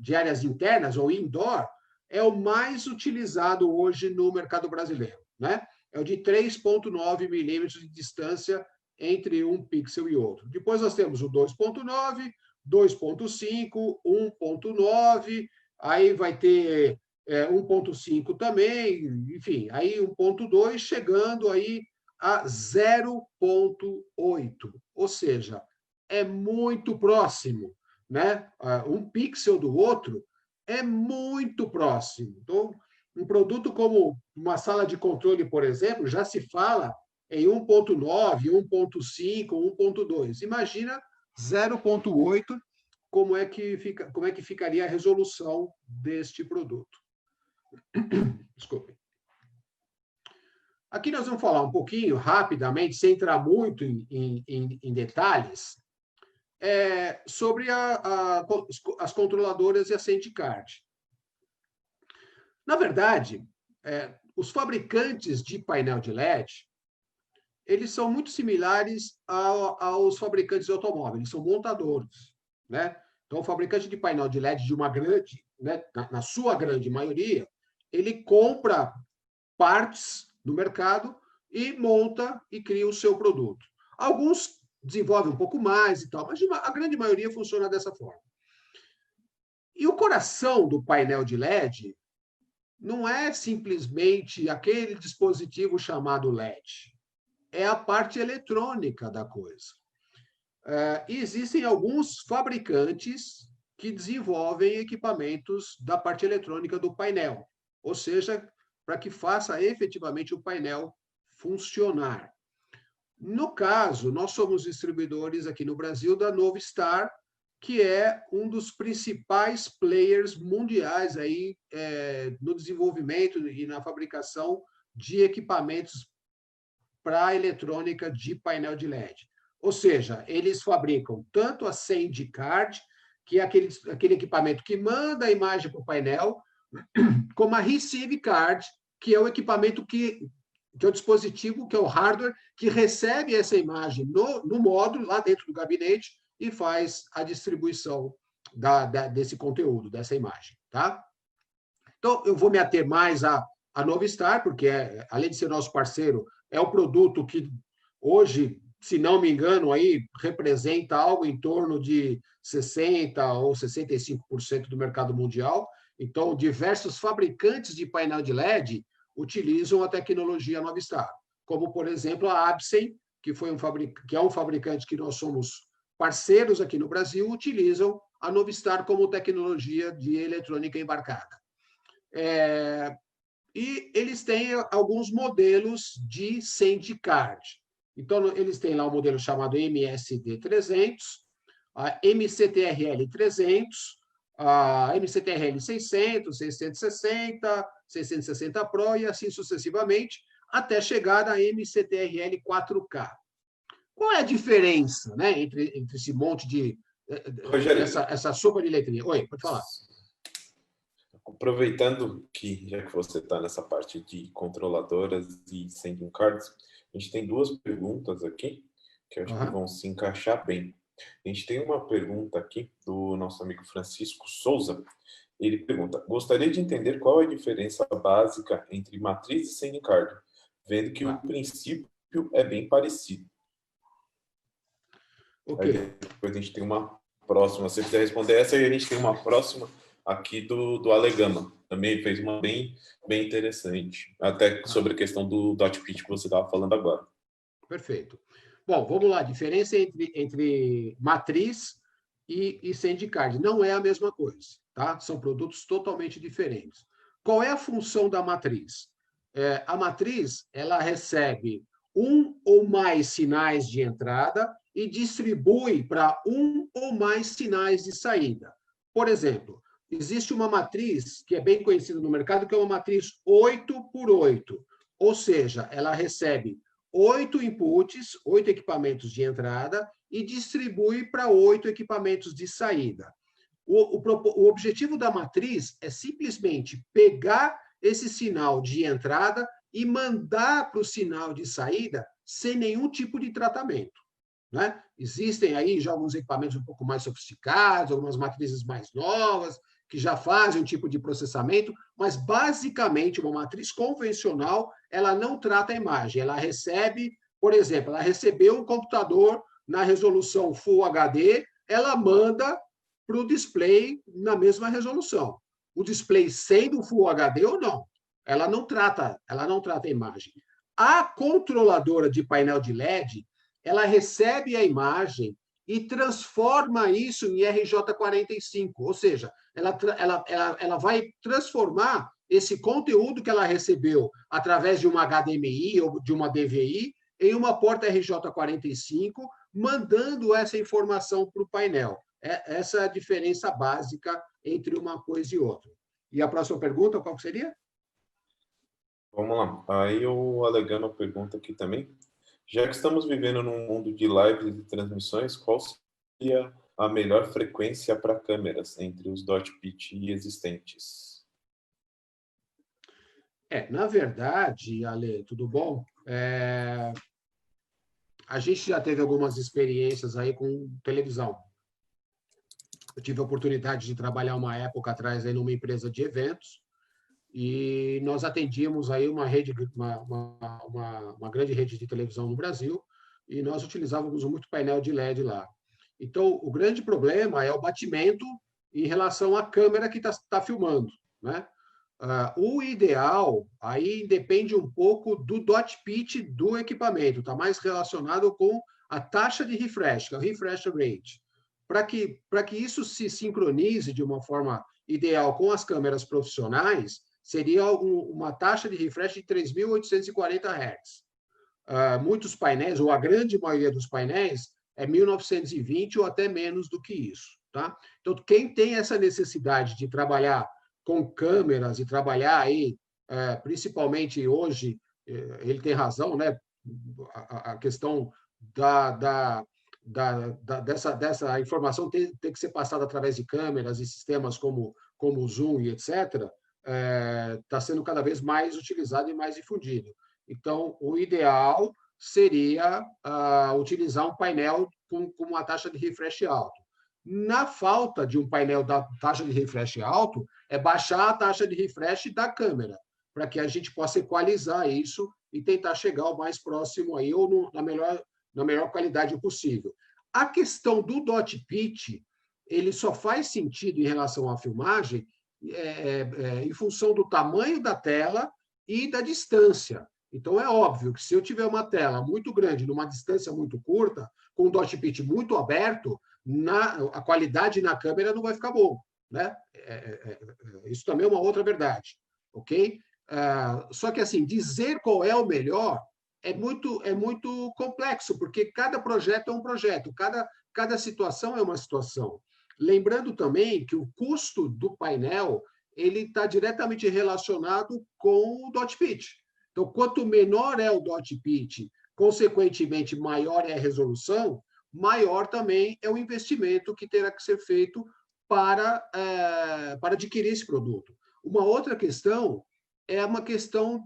de áreas internas ou indoor, é o mais utilizado hoje no mercado brasileiro, né? É o de 3,9 milímetros de distância entre um pixel e outro. Depois nós temos o 2,9, 2,5, 1,9, aí vai ter 1,5 também, enfim, aí 1,2 chegando aí a 0,8, ou seja, é muito próximo, né? Um pixel do outro é muito próximo. Então, um produto como uma sala de controle, por exemplo, já se fala em 1,9, 1,5, 1,2. Imagina 0,8, como é que ficaria a resolução deste produto. Desculpe. Aqui nós vamos falar um pouquinho, rapidamente, sem entrar muito em detalhes, sobre as controladoras e a SendiCard. Na verdade, os fabricantes de painel de LED, eles são muito similares aos fabricantes de automóveis, eles são montadores, né? Então, o fabricante de painel de LED de uma grande, né, na sua grande maioria, ele compra partes no mercado e monta e cria o seu produto. Alguns desenvolvem um pouco mais e tal, mas a grande maioria funciona dessa forma. E o coração do painel de LED não é simplesmente aquele dispositivo chamado LED, é a parte eletrônica da coisa. E existem alguns fabricantes que desenvolvem equipamentos da parte eletrônica do painel, ou seja, para que faça efetivamente o painel funcionar. No caso, nós somos distribuidores aqui no Brasil da Novistar, que é um dos principais players mundiais aí, no desenvolvimento e na fabricação de equipamentos para a eletrônica de painel de LED. Ou seja, eles fabricam tanto a SendiCard, que é aquele equipamento que manda a imagem para o painel, como a ReceiveCard, que é o equipamento que é o dispositivo, que é o hardware, que recebe essa imagem no módulo, lá dentro do gabinete, e faz a distribuição desse conteúdo, dessa imagem. Tá? Então, eu vou me ater mais à Novistar, porque, além de ser nosso parceiro, é o produto que hoje, se não me engano, aí representa algo em torno de 60% ou 65% do mercado mundial. Então, diversos fabricantes de painel de LED utilizam a tecnologia Novistar, como, por exemplo, a Absen, que é um fabricante que nós somos parceiros aqui no Brasil, utilizam a Novistar como tecnologia de eletrônica embarcada. E eles têm alguns modelos de SendiCard. Então, eles têm lá um modelo chamado MSD300, a MCTRL300, a MCTRL 600, 660, 660 Pro e assim sucessivamente, até chegar na MCTRL 4K. Qual é a diferença, né, entre esse monte de... essa sopa de letrinha? Oi, pode falar. Aproveitando que, já que você está nessa parte de controladoras e sending cards, a gente tem duas perguntas aqui, que eu acho que vão se encaixar bem. A gente tem uma pergunta aqui do nosso amigo Francisco Souza. Ele pergunta: gostaria de entender qual é a diferença básica entre matriz e sending card, vendo que o princípio é bem parecido. Okay. Aí depois a gente tem uma próxima. Se você quiser responder essa, aí a gente tem uma próxima aqui do Alegama. Também fez uma bem interessante, até sobre a questão do dot pitch que você estava falando agora. Perfeito. Bom, vamos lá. A diferença entre matriz e SendiCard não é a mesma coisa, tá? São produtos totalmente diferentes. qual é a função da matriz? A matriz ela recebe um ou mais sinais de entrada e distribui para um ou mais sinais de saída. Por exemplo, existe uma matriz que é bem conhecida no mercado, que é uma matriz 8x8, ou seja, ela recebe 8 inputs, 8 equipamentos de entrada e distribui para 8 equipamentos de saída. O objetivo da matriz é simplesmente pegar esse sinal de entrada e mandar para o sinal de saída sem nenhum tipo de tratamento, né? Existem aí já alguns equipamentos um pouco mais sofisticados, algumas matrizes mais novas, que já fazem um tipo de processamento, mas, basicamente, uma matriz convencional, ela não trata a imagem, ela recebe, por exemplo, ela recebeu um computador na resolução Full HD, ela manda para o display na mesma resolução. O display sendo Full HD ou não, ela não trata a imagem. A controladora de painel de LED, ela recebe a imagem e transforma isso em RJ45, ou seja, ela vai transformar esse conteúdo que ela recebeu através de uma HDMI ou de uma DVI em uma porta RJ45, mandando essa informação para o painel. Essa é a diferença básica entre uma coisa e outra. E a próxima pergunta, qual seria? Vamos lá. Aí eu alegando a pergunta aqui também. Já que estamos vivendo num mundo de lives e transmissões, qual seria a melhor frequência para câmeras entre os dot pitch existentes? Na verdade, Ale, tudo bom? A gente já teve algumas experiências aí com televisão. Eu tive a oportunidade de trabalhar uma época atrás aí numa empresa de eventos e nós atendíamos aí uma grande rede de televisão no Brasil e nós utilizávamos muito painel de LED lá. Então, o grande problema é o batimento em relação à câmera que está filmando, né? O ideal aí depende um pouco do dot pitch do equipamento, está mais relacionado com a taxa de refresh, que é o refresh rate. Para que isso se sincronize de uma forma ideal com as câmeras profissionais, seria uma taxa de refresh de 3.840 Hz. Muitos painéis, ou a grande maioria dos painéis, é 1920 ou até menos do que isso, tá? Então, quem tem essa necessidade de trabalhar com câmeras e trabalhar aí, principalmente hoje, ele tem razão, né? A questão dessa informação tem que ser passada através de câmeras e sistemas como o Zoom e etc., está sendo cada vez mais utilizado e mais difundido. Então, o ideal seria utilizar um painel com uma taxa de refresh alto. Na falta de um painel da taxa de refresh alto, é baixar a taxa de refresh da câmera, para que a gente possa equalizar isso e tentar chegar o mais próximo aí, ou na melhor qualidade possível. A questão do dot pitch, ele só faz sentido em relação à filmagem em função do tamanho da tela e da distância. Então, é óbvio que se eu tiver uma tela muito grande, numa distância muito curta, com um dot pitch muito aberto, a qualidade na câmera não vai ficar bom, né? Isso também é uma outra verdade, ok? Só que, assim, dizer qual é o melhor é muito complexo, porque cada projeto é um projeto, cada situação é uma situação. Lembrando também que o custo do painel ele está diretamente relacionado com o dot pitch. Então, quanto menor é o dot pitch, consequentemente, maior é a resolução, maior também é o investimento que terá que ser feito para adquirir esse produto. Uma outra questão é uma questão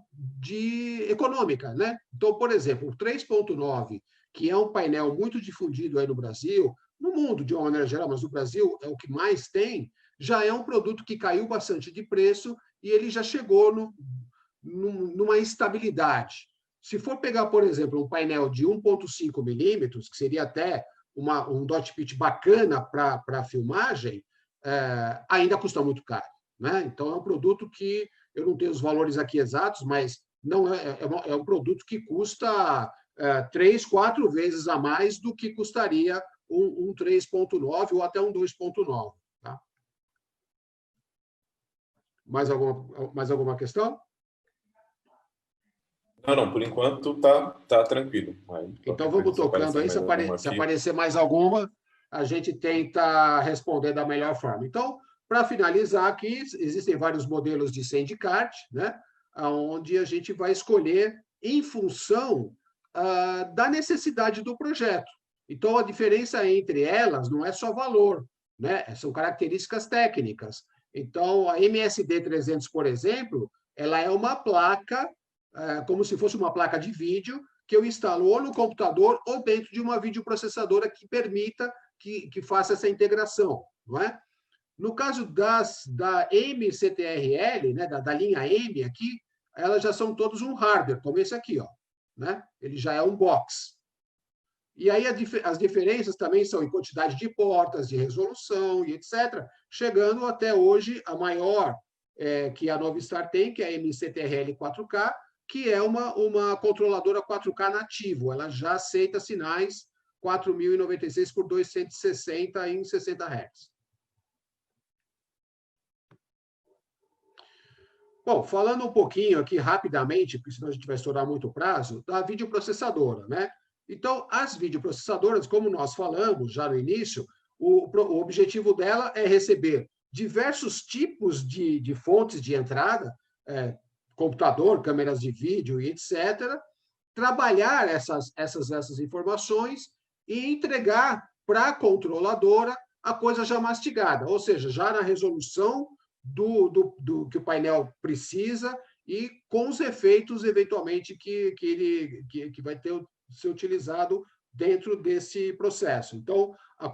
econômica, né? Então, por exemplo, o 3.9, que é um painel muito difundido aí no Brasil, no mundo de uma maneira geral, mas no Brasil é o que mais tem, já é um produto que caiu bastante de preço e ele já chegou numa instabilidade. Se for pegar, por exemplo, um painel de 1.5 milímetros, que seria até um dot pitch bacana para filmagem, ainda custa muito caro, né? Então, é um produto que eu não tenho os valores aqui exatos, mas não é um produto que custa 3, 4 vezes a mais do que custaria um 3.9 ou até um 2.9. Tá? Mais alguma questão? Não, por enquanto tá tranquilo. Então, vamos tocando aí. Se aparecer mais alguma, a gente tenta responder da melhor forma. Então, para finalizar aqui, existem vários modelos de Sendcard, né? Onde a gente vai escolher em função da necessidade do projeto. Então, a diferença entre elas não é só valor, né? São características técnicas. Então, a MSD300, por exemplo, ela é uma placa, como se fosse uma placa de vídeo, que eu instalo ou no computador ou dentro de uma videoprocessadora que permita que faça essa integração, não é? No caso da MCTRL, né, da linha M aqui, elas já são todos um hardware, como esse aqui, ó, né? Ele já é um box. E aí as diferenças também são em quantidade de portas, de resolução e etc., chegando até hoje a maior que a Novistar tem, que é a MCTRL 4K, que é uma controladora 4K nativo. Ela já aceita sinais 4096 por 260 em 60 Hz. Bom, falando um pouquinho aqui rapidamente, porque senão a gente vai estourar muito o prazo, da videoprocessadora, né? Então, as videoprocessadoras, como nós falamos já no início, o objetivo dela é receber diversos tipos de fontes de entrada, computador, câmeras de vídeo e etc., trabalhar essas informações e entregar para a controladora a coisa já mastigada, ou seja, já na resolução do que o painel precisa e com os efeitos, eventualmente, que vai ser utilizado dentro desse processo. Então, a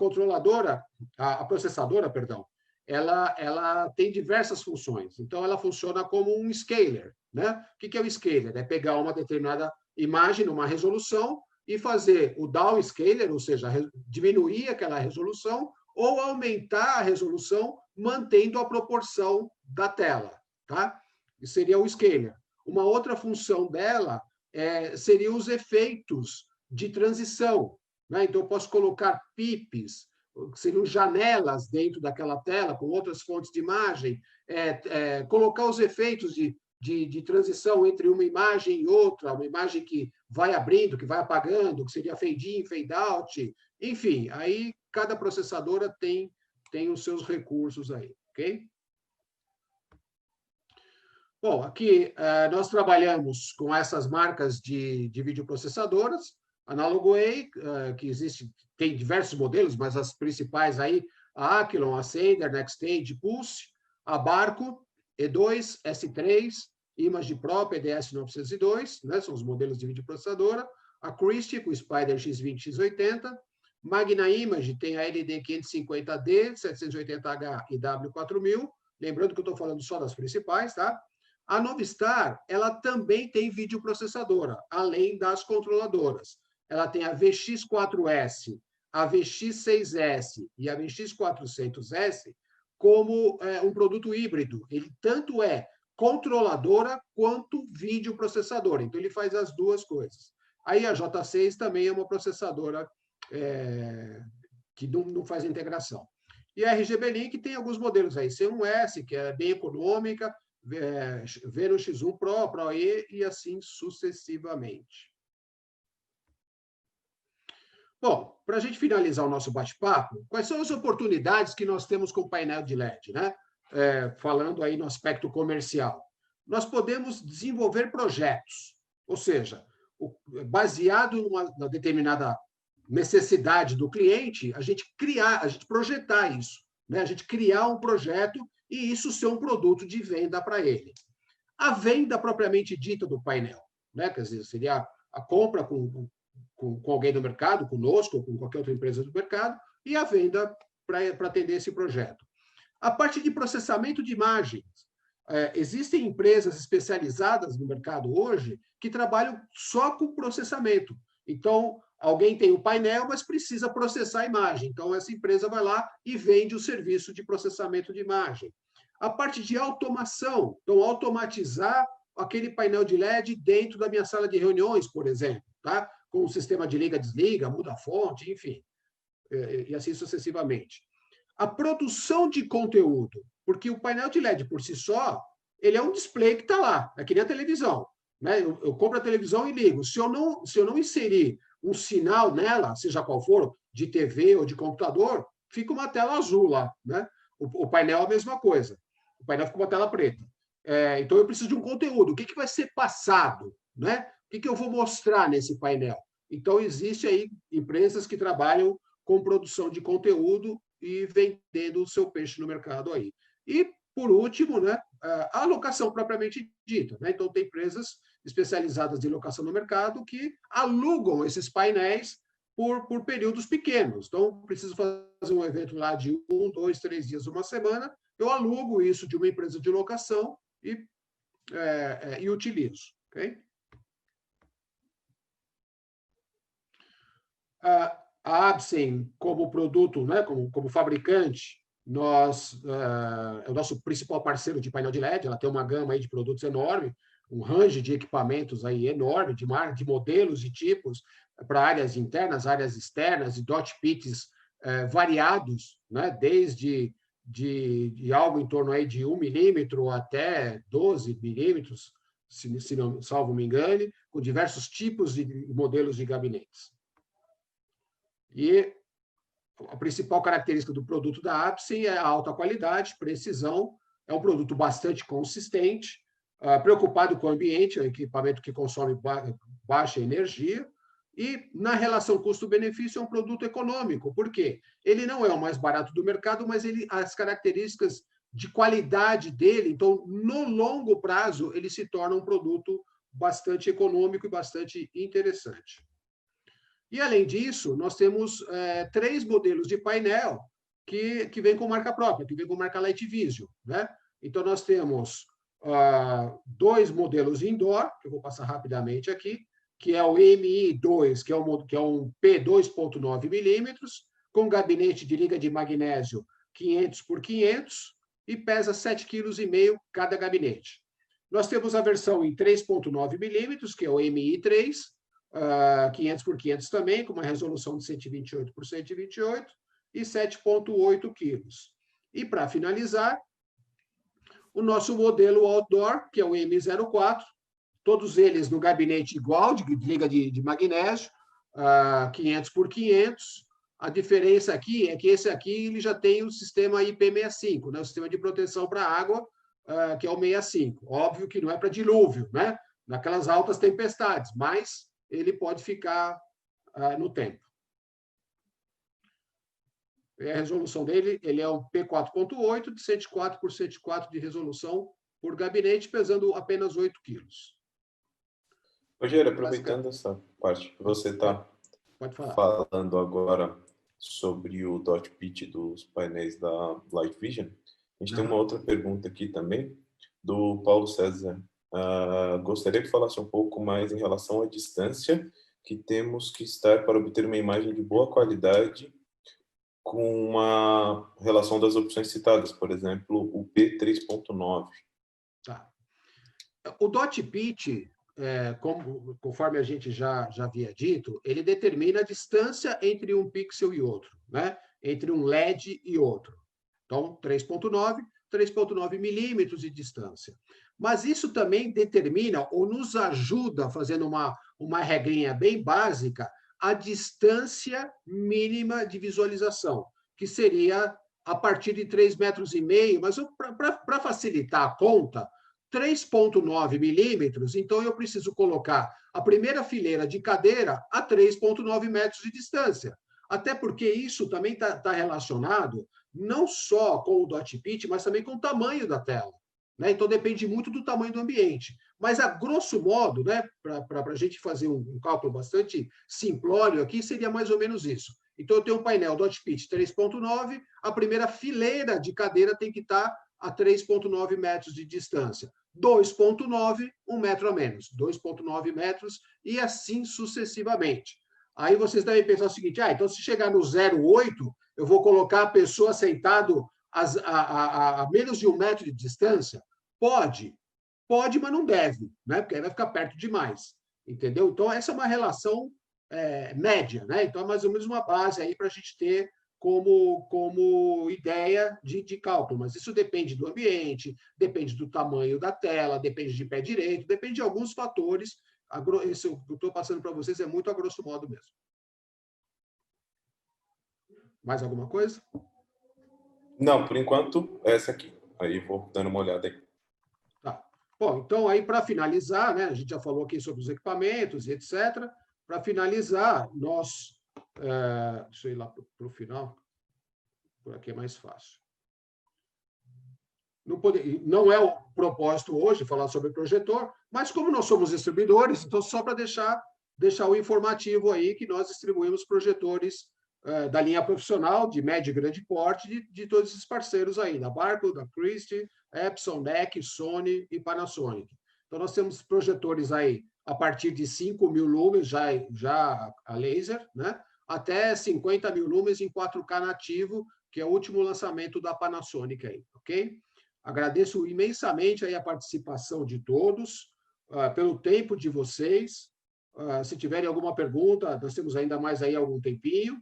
processadora, perdão, ela tem diversas funções. Então, ela funciona como um scaler, né? O que é o scaler? É pegar uma determinada imagem, uma resolução, e fazer o downscaler, ou seja, diminuir aquela resolução, ou aumentar a resolução, mantendo a proporção da tela, tá? Isso seria o scaler. Uma outra função dela seriam os efeitos de transição, né? Então, eu posso colocar pips, que seriam janelas dentro daquela tela, com outras fontes de imagem, colocar os efeitos de transição entre uma imagem e outra, uma imagem que vai abrindo, que vai apagando, que seria fade in, fade out, enfim, aí cada processadora tem os seus recursos aí, ok? Bom, aqui nós trabalhamos com essas marcas de videoprocessadoras, Analogway, que tem diversos modelos, mas as principais aí, a Aquilon, a Sender, Nextstage, Pulse, a Barco, E2, S3, Image Pro, PDS 902, né, são os modelos de videoprocessadora, a Christie, com o Spider X20, X80, Magna Image tem a LD 550D, 780H e W4000, lembrando que eu estou falando só das principais, tá? A Novistar, ela também tem videoprocessadora, além das controladoras. Ela tem a VX4S, a VX6S e a VX400S como um produto híbrido. Ele tanto é controladora quanto videoprocessadora. Então, ele faz as duas coisas. Aí, a J6 também é uma processadora que não faz integração. E a RGB Link tem alguns modelos aí. C1S, que é bem econômica, Venus X1 Pro, Pro E e assim sucessivamente. Bom, para a gente finalizar o nosso bate-papo, quais são as oportunidades que nós temos com o painel de LED, né? Falando aí no aspecto comercial. Nós podemos desenvolver projetos, ou seja, baseado numa determinada necessidade do cliente, a gente projetar isso, né? A gente criar um projeto e isso ser um produto de venda para ele. A venda propriamente dita do painel, né? Quer dizer, seria a compra com alguém do mercado, conosco, ou com qualquer outra empresa do mercado, e a venda para atender esse projeto. A parte de processamento de imagens. Existem empresas especializadas no mercado hoje que trabalham só com processamento. Então, alguém tem o painel, mas precisa processar a imagem. Então, essa empresa vai lá e vende o serviço de processamento de imagem. A parte de automação. Então, automatizar aquele painel de LED dentro da minha sala de reuniões, por exemplo, tá? Com o sistema de liga-desliga, muda a fonte, enfim, e assim sucessivamente. a produção de conteúdo, porque o painel de LED por si só, ele é um display que está lá, é que nem a televisão. Né? Eu compro a televisão e ligo. Se eu não inserir um sinal nela, seja qual for, de TV ou de computador, fica uma tela azul lá. Né? O painel é a mesma coisa. O painel fica uma tela preta. Então, eu preciso de um conteúdo. O que vai ser passado? Né? O que eu vou mostrar nesse painel? Então, existe aí empresas que trabalham com produção de conteúdo e vendendo o seu peixe no mercado aí. E, por último, né, a locação propriamente dita. Né? Então, tem empresas especializadas em locação no mercado que alugam esses painéis por períodos pequenos. Então, preciso fazer um evento lá de 1, 2, 3 dias, uma semana, eu alugo isso de uma empresa de locação e utilizo. Okay? A Absen, como produto, né, como fabricante, é o nosso principal parceiro de painel de LED. Ela tem uma gama aí de produtos enorme, um range de equipamentos aí enorme, de modelos e tipos para áreas internas, áreas externas, e dot pits variados, né, desde de algo em torno aí de 1 milímetro até 12 milímetros, se não salvo me engane, com diversos tipos de modelos de gabinetes. E a principal característica do produto da Absen é a alta qualidade, precisão, é um produto bastante consistente, preocupado com o ambiente, é um equipamento que consome baixa energia, e na relação custo-benefício é um produto econômico. Por quê? Ele não é o mais barato do mercado, mas as características de qualidade dele, então, no longo prazo, ele se torna um produto bastante econômico e bastante interessante. E, além disso, nós temos 3 modelos de painel que vêm com marca própria, que vêm com marca Light Vision. Né? Então, nós temos 2 modelos indoor, que eu vou passar rapidamente aqui, que é o MI2, que é um P2.9 milímetros, com gabinete de liga de magnésio 500 por 500 e pesa 7,5 kg cada gabinete. Nós temos a versão em 3.9 milímetros, que é o MI3, 500 por 500 também, com uma resolução de 128 por 128 e 7,8 quilos. E, para finalizar, o nosso modelo outdoor, que é o M04, todos eles no gabinete igual, de liga de magnésio, 500 por 500. A diferença aqui é que esse aqui ele já tem o sistema IP65, né? O sistema de proteção para água, que é o 65. Óbvio que não é para dilúvio, né? Naquelas altas tempestades, mas ele pode ficar no tempo. E a resolução dele, ele é um P4.8 de 104 por 104 de resolução por gabinete, pesando apenas 8 quilos. Rogério, aproveitando essa parte que você está falando agora sobre o dot pitch dos painéis da Light Vision, a gente tem uma outra pergunta aqui também, do Paulo César. Gostaria que falasse um pouco mais em relação à distância que temos que estar para obter uma imagem de boa qualidade com uma relação das opções citadas, por exemplo, o P3.9. Tá. O dot pitch, conforme a gente já havia dito, ele determina a distância entre um pixel e outro, né? Entre um LED e outro. Então, 3,9 milímetros de distância. Mas isso também determina ou nos ajuda, fazendo uma regrinha bem básica, a distância mínima de visualização, que seria a partir de 3,5 metros, mas para facilitar a conta, 3,9 milímetros, então eu preciso colocar a primeira fileira de cadeira a 3,9 metros de distância. Até porque isso também está relacionado não só com o dot pitch, mas também com o tamanho da tela. Né? Então, depende muito do tamanho do ambiente. Mas, a grosso modo, né, para a gente fazer um cálculo bastante simplório aqui, seria mais ou menos isso. Então, eu tenho um painel dot pitch 3,9, a primeira fileira de cadeira tem que estar a 3,9 metros de distância. 2,9, 1 metro a menos. 2,9 metros e assim sucessivamente. Aí vocês devem pensar o seguinte, então se chegar no 0,8, eu vou colocar a pessoa sentado a menos de 1 metro de distância? Pode, mas não deve, né? Porque aí vai ficar perto demais, entendeu? Então, essa é uma relação média, né? Então, é mais ou menos uma base aí para a gente ter como ideia de cálculo, mas isso depende do ambiente, depende do tamanho da tela, depende de pé direito, depende de alguns fatores. Isso que eu estou passando para vocês é muito a grosso modo mesmo. Mais alguma coisa? Não, por enquanto, essa aqui. Aí vou dando uma olhada aí. Tá. Bom, então aí para finalizar, né, a gente já falou aqui sobre os equipamentos e etc. Para finalizar, nós... deixa eu ir lá para o final. Por aqui é mais fácil. Não é o propósito hoje falar sobre projetor, mas como nós somos distribuidores, então só para deixar o informativo aí que nós distribuímos projetores da linha profissional, de médio e grande porte, de todos esses parceiros aí, da Barco, da Christie, Epson, NEC, Sony e Panasonic. Então, nós temos projetores aí a partir de 5.000 lumens, já a laser, né? Até 50.000 lumens em 4K nativo, que é o último lançamento da Panasonic aí, ok? Agradeço imensamente aí a participação de todos, pelo tempo de vocês. Se tiverem alguma pergunta, nós temos ainda mais aí algum tempinho.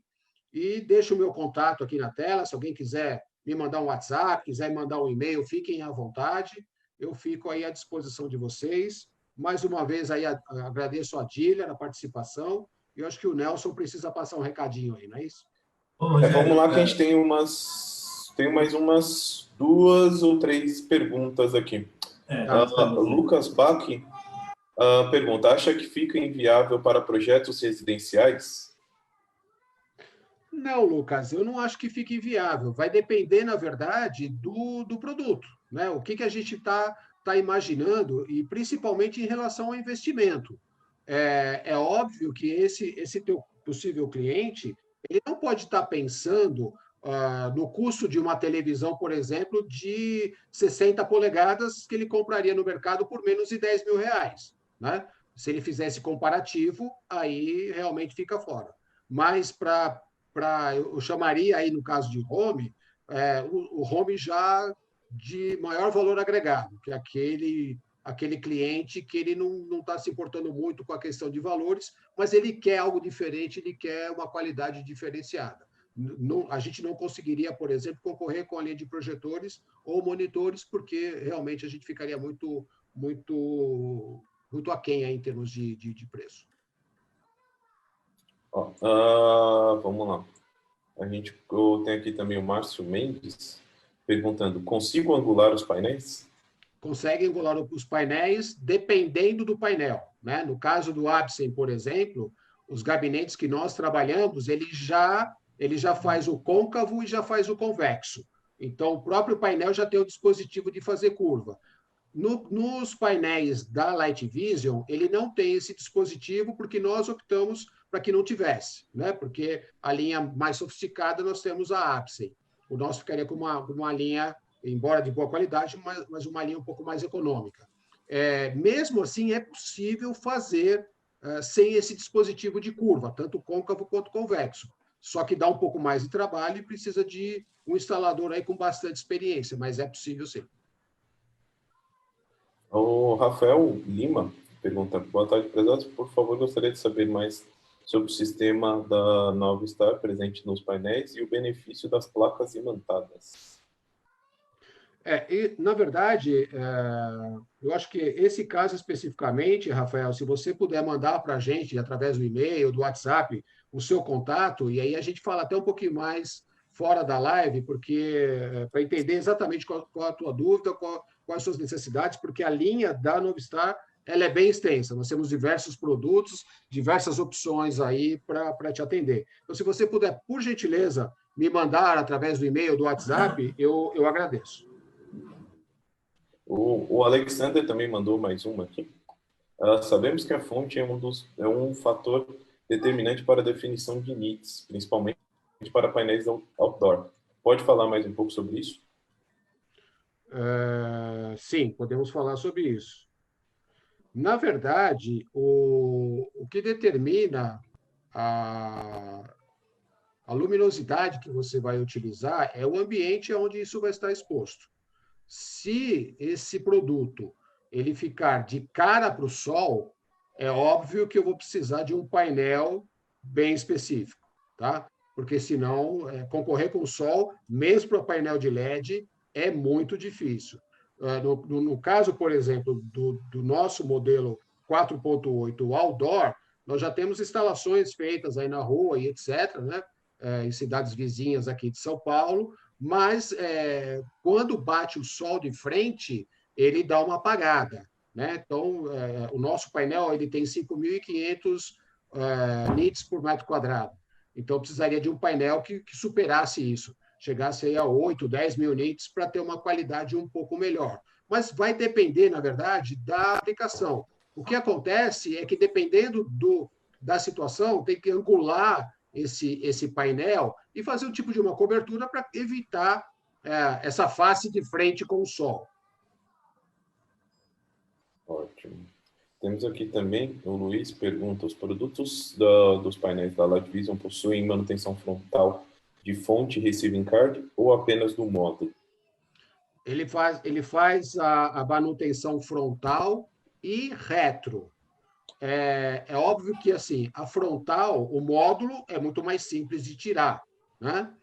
E deixo o meu contato aqui na tela, se alguém quiser me mandar um WhatsApp, quiser me mandar um e-mail, fiquem à vontade. Eu fico aí à disposição de vocês. Mais uma vez aí agradeço a Dília a participação. E eu acho que o Nelson precisa passar um recadinho aí, não é isso? Vamos lá que a gente tem mais umas 2 ou 3 perguntas aqui. Lucas Bach pergunta, acha que fica inviável para projetos residenciais? Não, Lucas, eu não acho que fique inviável. Vai depender, na verdade, do produto, né? O que a gente está imaginando, e principalmente em relação ao investimento. É óbvio que esse teu possível cliente, ele não pode estar pensando no custo de uma televisão, por exemplo, de 60 polegadas que ele compraria no mercado por menos de R$10.000, né? Se ele fizesse comparativo, aí realmente fica fora. Mas eu chamaria aí, no caso de home, o home já de maior valor agregado, que é aquele cliente que ele não está se importando muito com a questão de valores, mas ele quer algo diferente, ele quer uma qualidade diferenciada. A gente não conseguiria, por exemplo, concorrer com a linha de projetores ou monitores, porque realmente a gente ficaria muito aquém aí em termos de preço. Vamos lá. Eu tenho aqui também o Márcio Mendes perguntando, consigo angular os painéis? Consegue angular os painéis dependendo do painel, né? No caso do Absen, por exemplo, os gabinetes que nós trabalhamos, ele já faz o côncavo e já faz o convexo. Então, o próprio painel já tem o dispositivo de fazer curva. Nos painéis da Light Vision, ele não tem esse dispositivo porque nós optamos para que não tivesse, né? Porque a linha mais sofisticada nós temos a Absen. O nosso ficaria com uma linha, embora de boa qualidade, mas uma linha um pouco mais econômica. Mesmo assim, é possível fazer sem esse dispositivo de curva, tanto côncavo quanto convexo. Só que dá um pouco mais de trabalho e precisa de um instalador aí com bastante experiência, mas é possível sim. O Rafael Lima pergunta, boa tarde, prezados. Por favor, gostaria de saber mais sobre o sistema da Novstar presente nos painéis e o benefício das placas imantadas. Na verdade, eu acho que esse caso especificamente, Rafael, se você puder mandar para a gente, através do e-mail, do WhatsApp, o seu contato, e aí a gente fala até um pouquinho mais fora da live, porque para entender exatamente qual a tua dúvida, quais as suas necessidades, porque a linha da Novstar ela é bem extensa. Nós temos diversos produtos, diversas opções aí para te atender. Então, se você puder, por gentileza, me mandar através do e-mail, do WhatsApp, eu agradeço. O Alexander também mandou mais uma aqui. Sabemos que a fonte é um fator determinante para a definição de nits, principalmente para painéis outdoor. Pode falar mais um pouco sobre isso? Sim, podemos falar sobre isso. Na verdade, o que determina a luminosidade que você vai utilizar é o ambiente onde isso vai estar exposto. Se esse produto ele ficar de cara para o sol, é óbvio que eu vou precisar de um painel bem específico, tá? porque senão concorrer com o sol, mesmo para painel de LED, é muito difícil. No caso, por exemplo, do nosso modelo 4.8 outdoor, nós já temos instalações feitas aí na rua e etc., né? Em cidades vizinhas aqui de São Paulo, mas quando bate o sol de frente, ele dá uma apagada, né? Então, o nosso painel ele tem 5.500 nits por metro quadrado. Então, precisaria de um painel que superasse isso, chegasse aí a 8, 10 mil nits para ter uma qualidade um pouco melhor. Mas vai depender, na verdade, da aplicação. O que acontece é que, dependendo da situação, tem que angular esse painel e fazer um tipo de uma cobertura para evitar essa face de frente com o sol. Ótimo. Temos aqui também, o Luiz pergunta, os produtos dos painéis da Light Vision possuem manutenção frontal de fonte Receiving Card ou apenas do módulo? Ele faz a manutenção frontal e retro. É óbvio que assim, a frontal, o módulo é muito mais simples de tirar, né?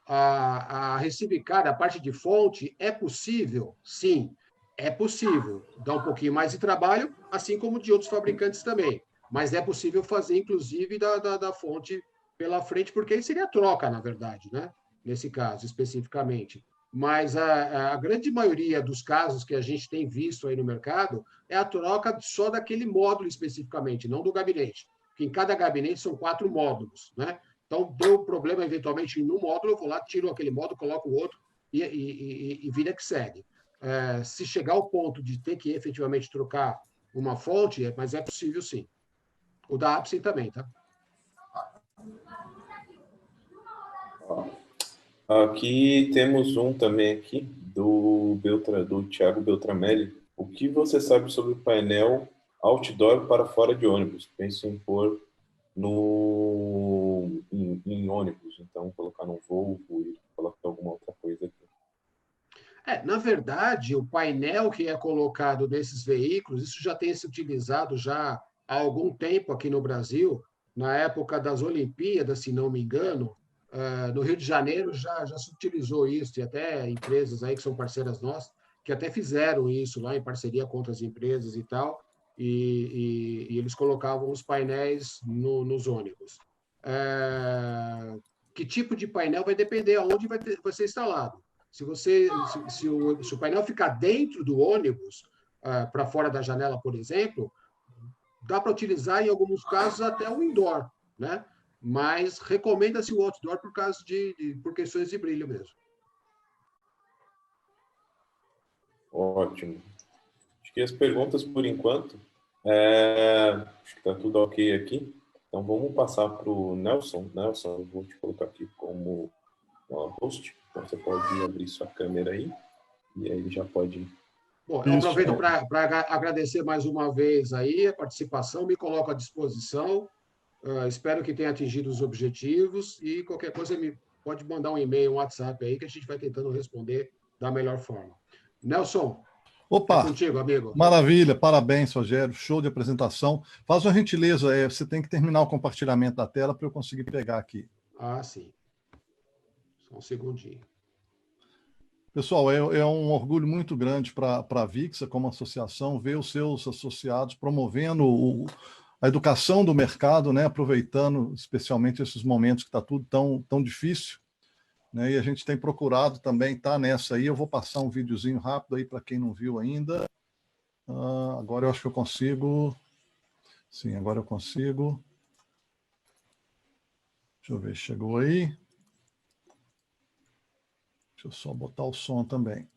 A Receiving Card, a parte de fonte, é possível? Sim, é possível. Dá um pouquinho mais de trabalho, assim como de outros fabricantes também. Mas é possível fazer, inclusive, da fonte pela frente, porque aí seria troca, na verdade, né? Nesse caso, especificamente. Mas a grande maioria dos casos que a gente tem visto aí no mercado é a troca só daquele módulo especificamente, não do gabinete. Porque em cada gabinete são 4 módulos, né? Então, deu problema eventualmente em um módulo, eu vou lá, tiro aquele módulo, coloco o outro e vida que segue. Se chegar ao ponto de ter que efetivamente trocar uma fonte, mas é possível sim. O da Apsen também, tá? Aqui temos um também aqui do Thiago Beltramelli. O que você sabe sobre o painel outdoor para fora de ônibus? Penso em pôr em ônibus, então colocar no Volvo e colocar alguma outra coisa aqui. Na verdade, o painel que é colocado nesses veículos, isso já tem se utilizado já há algum tempo aqui no Brasil, na época das Olimpíadas, se não me engano, no Rio de Janeiro já se utilizou isso, e até empresas aí que são parceiras nossas, que até fizeram isso lá em parceria com outras empresas e tal, e eles colocavam os painéis nos ônibus. Que tipo de painel vai depender aonde vai ser instalado. Se o painel ficar dentro do ônibus, para fora da janela, por exemplo, dá para utilizar, em alguns casos, até o indoor, né? Mas recomenda-se o outdoor por questões de brilho mesmo. Ótimo. Acho que as perguntas, por enquanto, acho que está tudo ok aqui. Então, vamos passar para o Nelson. Nelson, eu vou te colocar aqui como host. Então, você pode abrir sua câmera aí. E aí ele já pode... Bom, eu aproveito para agradecer mais uma vez aí a participação, me coloco à disposição. Espero que tenha atingido os objetivos e qualquer coisa pode mandar um e-mail, um WhatsApp aí que a gente vai tentando responder da melhor forma. Nelson, opa, é contigo, amigo. Maravilha, parabéns, Rogério, show de apresentação. Faz uma gentileza, você tem que terminar o compartilhamento da tela para eu conseguir pegar aqui. Sim. Só um segundinho. Pessoal, é um orgulho muito grande para a VIXA, como associação, ver os seus associados promovendo a educação do mercado, né, aproveitando especialmente esses momentos que está tudo tão difícil, né, e a gente tem procurado também estar nessa aí. Eu vou passar um videozinho rápido aí para quem não viu ainda. Agora eu acho que eu consigo. Sim, agora eu consigo. Deixa eu ver, chegou aí. Deixa eu só botar o som também.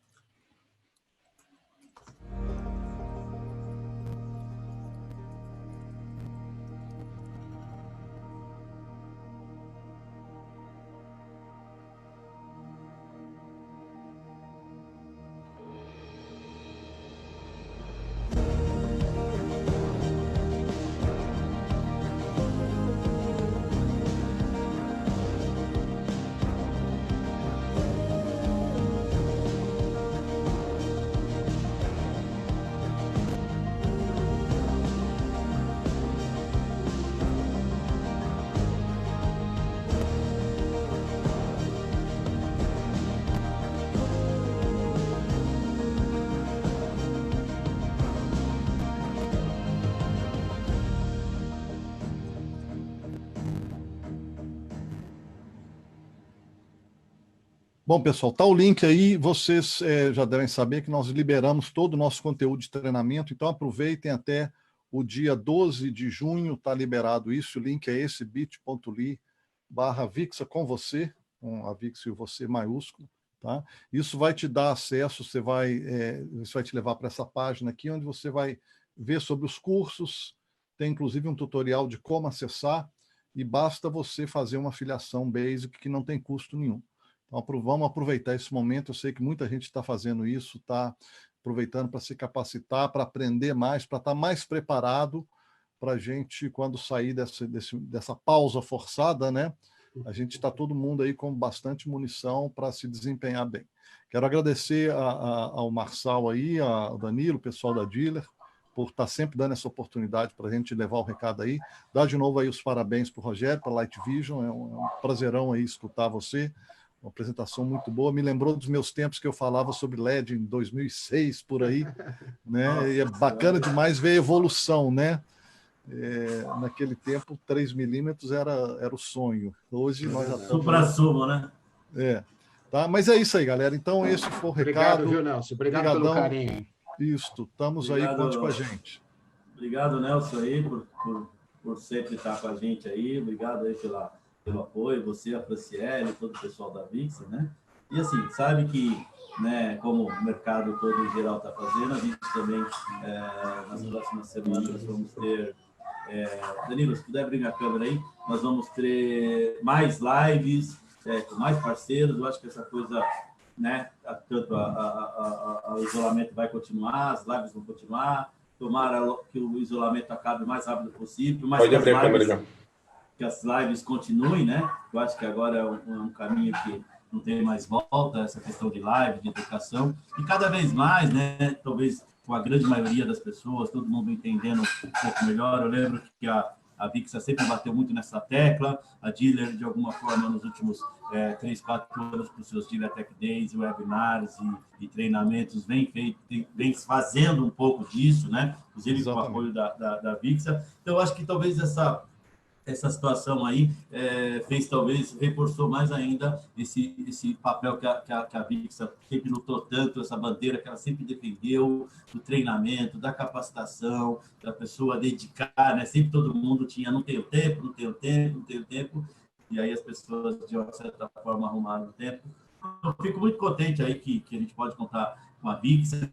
Bom, pessoal, tá o link aí. Vocês já devem saber que nós liberamos todo o nosso conteúdo de treinamento, então aproveitem até o dia 12 de junho, está liberado isso. O link é esse, bit.ly/Vixa com você, com a Vixa e o você maiúsculo. Tá? Isso vai te dar acesso, isso vai te levar para essa página aqui, onde você vai ver sobre os cursos, tem inclusive um tutorial de como acessar, e basta você fazer uma filiação basic que não tem custo nenhum. Então, vamos aproveitar esse momento. Eu sei que muita gente está fazendo isso, está aproveitando para se capacitar, para aprender mais, para estar mais preparado para a gente, quando sair dessa pausa forçada, né? A gente está todo mundo aí com bastante munição para se desempenhar bem. Quero agradecer ao Marçal aí, ao Danilo, o pessoal da Dealer, por estar sempre dando essa oportunidade para a gente levar o recado aí. Dar de novo aí os parabéns para o Rogério, para a Light Vision. É um prazerão aí escutar você. Uma apresentação muito boa, me lembrou dos meus tempos que eu falava sobre LED em 2006, por aí, né? E é bacana demais ver a evolução, né? Naquele tempo, 3 milímetros era o sonho. Hoje nós já estamos... Supra-sumo, né? Tá? Mas é isso aí, galera. Então, esse foi o recado. Obrigado, viu, Nelson? Obrigado pelo carinho. Isso, estamos aí, conte com a gente. Obrigado, Nelson, aí, por sempre estar com a gente aí. Obrigado aí pelo apoio, você, a Franciele, todo o pessoal da Vixa, né? E assim, sabe que, né, como o mercado todo em geral está fazendo, a gente também, nas próximas semanas, vamos ter... Danilo, se puder abrir a câmera aí, nós vamos ter mais lives, com mais parceiros. Eu acho que essa coisa, né, tanto o isolamento vai continuar, as lives vão continuar, tomara que o isolamento acabe o mais rápido possível. Mas pode abrir a câmera já. Que as lives continuem, né? Eu acho que agora é um caminho que não tem mais volta, essa questão de live, de educação, e cada vez mais, né? Talvez com a grande maioria das pessoas, todo mundo entendendo um pouco melhor. Eu lembro que a Vixa sempre bateu muito nessa tecla, a Dealer, de alguma forma, nos últimos 3, 4 anos, com os seus Dealer Tech Days, webinars e treinamentos, vem fazendo um pouco disso, né? Inclusive com o apoio da Vixa. Então, eu acho que talvez essa situação aí reforçou mais ainda esse papel que a Vixa sempre lutou tanto, essa bandeira que ela sempre defendeu, do treinamento, da capacitação, da pessoa dedicar, né? Sempre todo mundo tinha, não tenho tempo, e aí as pessoas, de uma certa forma, arrumaram o tempo. Eu fico muito contente aí que a gente pode contar com a Vixa,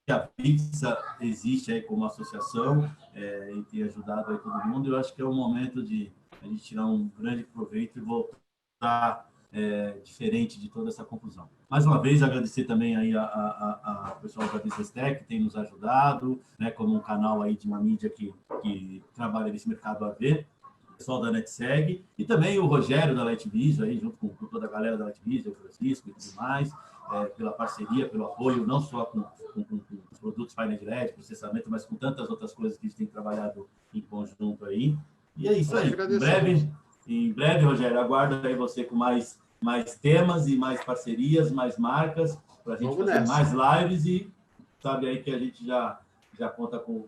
que a Vixa existe aí como associação e tem ajudado aí todo mundo. Eu acho que é um momento de a gente tirar um grande proveito e voltar diferente de toda essa confusão. Mais uma vez, agradecer também aí a pessoal da Business Tech, que tem nos ajudado, né, como um canal aí de uma mídia que trabalha nesse mercado AV, o pessoal da NetSeg, e também o Rogério da Light Vision, aí, junto com toda a galera da Light Vision, o Francisco e tudo mais, pela parceria, pelo apoio, não só com os produtos Finance LED, processamento, mas com tantas outras coisas que a gente tem trabalhado em conjunto aí. E é isso aí. Em breve, Rogério, aguardo aí você com mais temas e mais parcerias, mais marcas, para a gente fazer mais lives, e sabe aí que a gente já conta com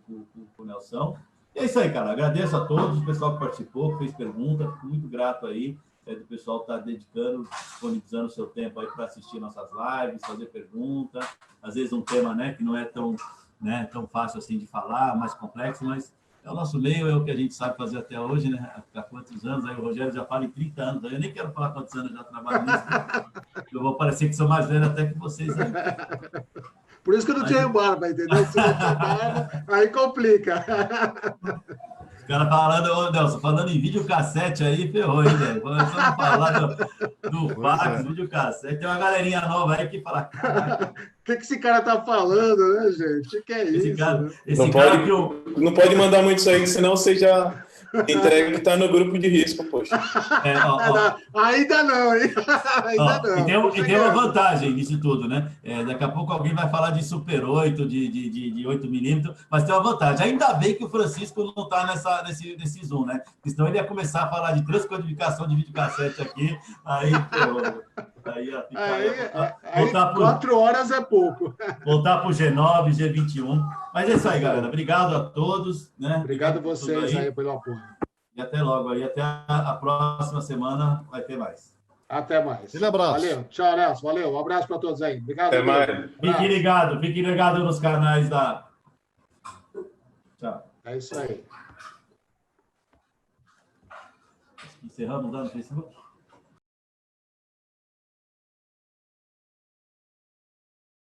o Nelson. E é isso aí, cara. Agradeço a todos, o pessoal que participou, que fez pergunta, fico muito grato aí do pessoal estar dedicando, disponibilizando o seu tempo aí para assistir nossas lives, fazer pergunta, às vezes um tema, né, que não é tão fácil assim de falar, mais complexo, mas é o nosso meio, é o que a gente sabe fazer até hoje, né? Há quantos anos? Aí o Rogério já fala em 30 anos, aí eu nem quero falar quantos anos eu já trabalho nisso, eu vou parecer que sou mais velho até que vocês aí. Por isso que eu não tinha barba, entendeu? Se não tinha barba, aí complica. Os caras falando, Nelson, falando em videocassete aí, ferrou, hein, velho? Começamos a falar do fax, videocassete. Tem uma galerinha nova aí que fala... O que esse cara tá falando, né, gente? O que é isso? Não pode mandar muito isso aí, senão você já entrega que tá no grupo de risco, poxa. Ainda não, hein? Ainda não. E tem uma vantagem nisso tudo, né? Daqui a pouco alguém vai falar de Super 8, de 8 milímetros, mas tem uma vantagem. Ainda bem que o Francisco não está nesse Zoom, né? Porque senão ele ia começar a falar de transcodificação de videocassete aqui, aí 4 horas é pouco. Voltar para o G9, G21. Mas é isso aí, galera. Obrigado a todos. Né? Obrigado a vocês aí pelo apoio. E até logo aí. Até a próxima semana vai ter mais. Até mais. Aquele abraço. Valeu. Tchau, Nelson. Valeu. Um abraço para todos aí. Obrigado. Até mais. Fique ligado nos canais da... Tchau. É isso aí. Encerramos lá no Facebook.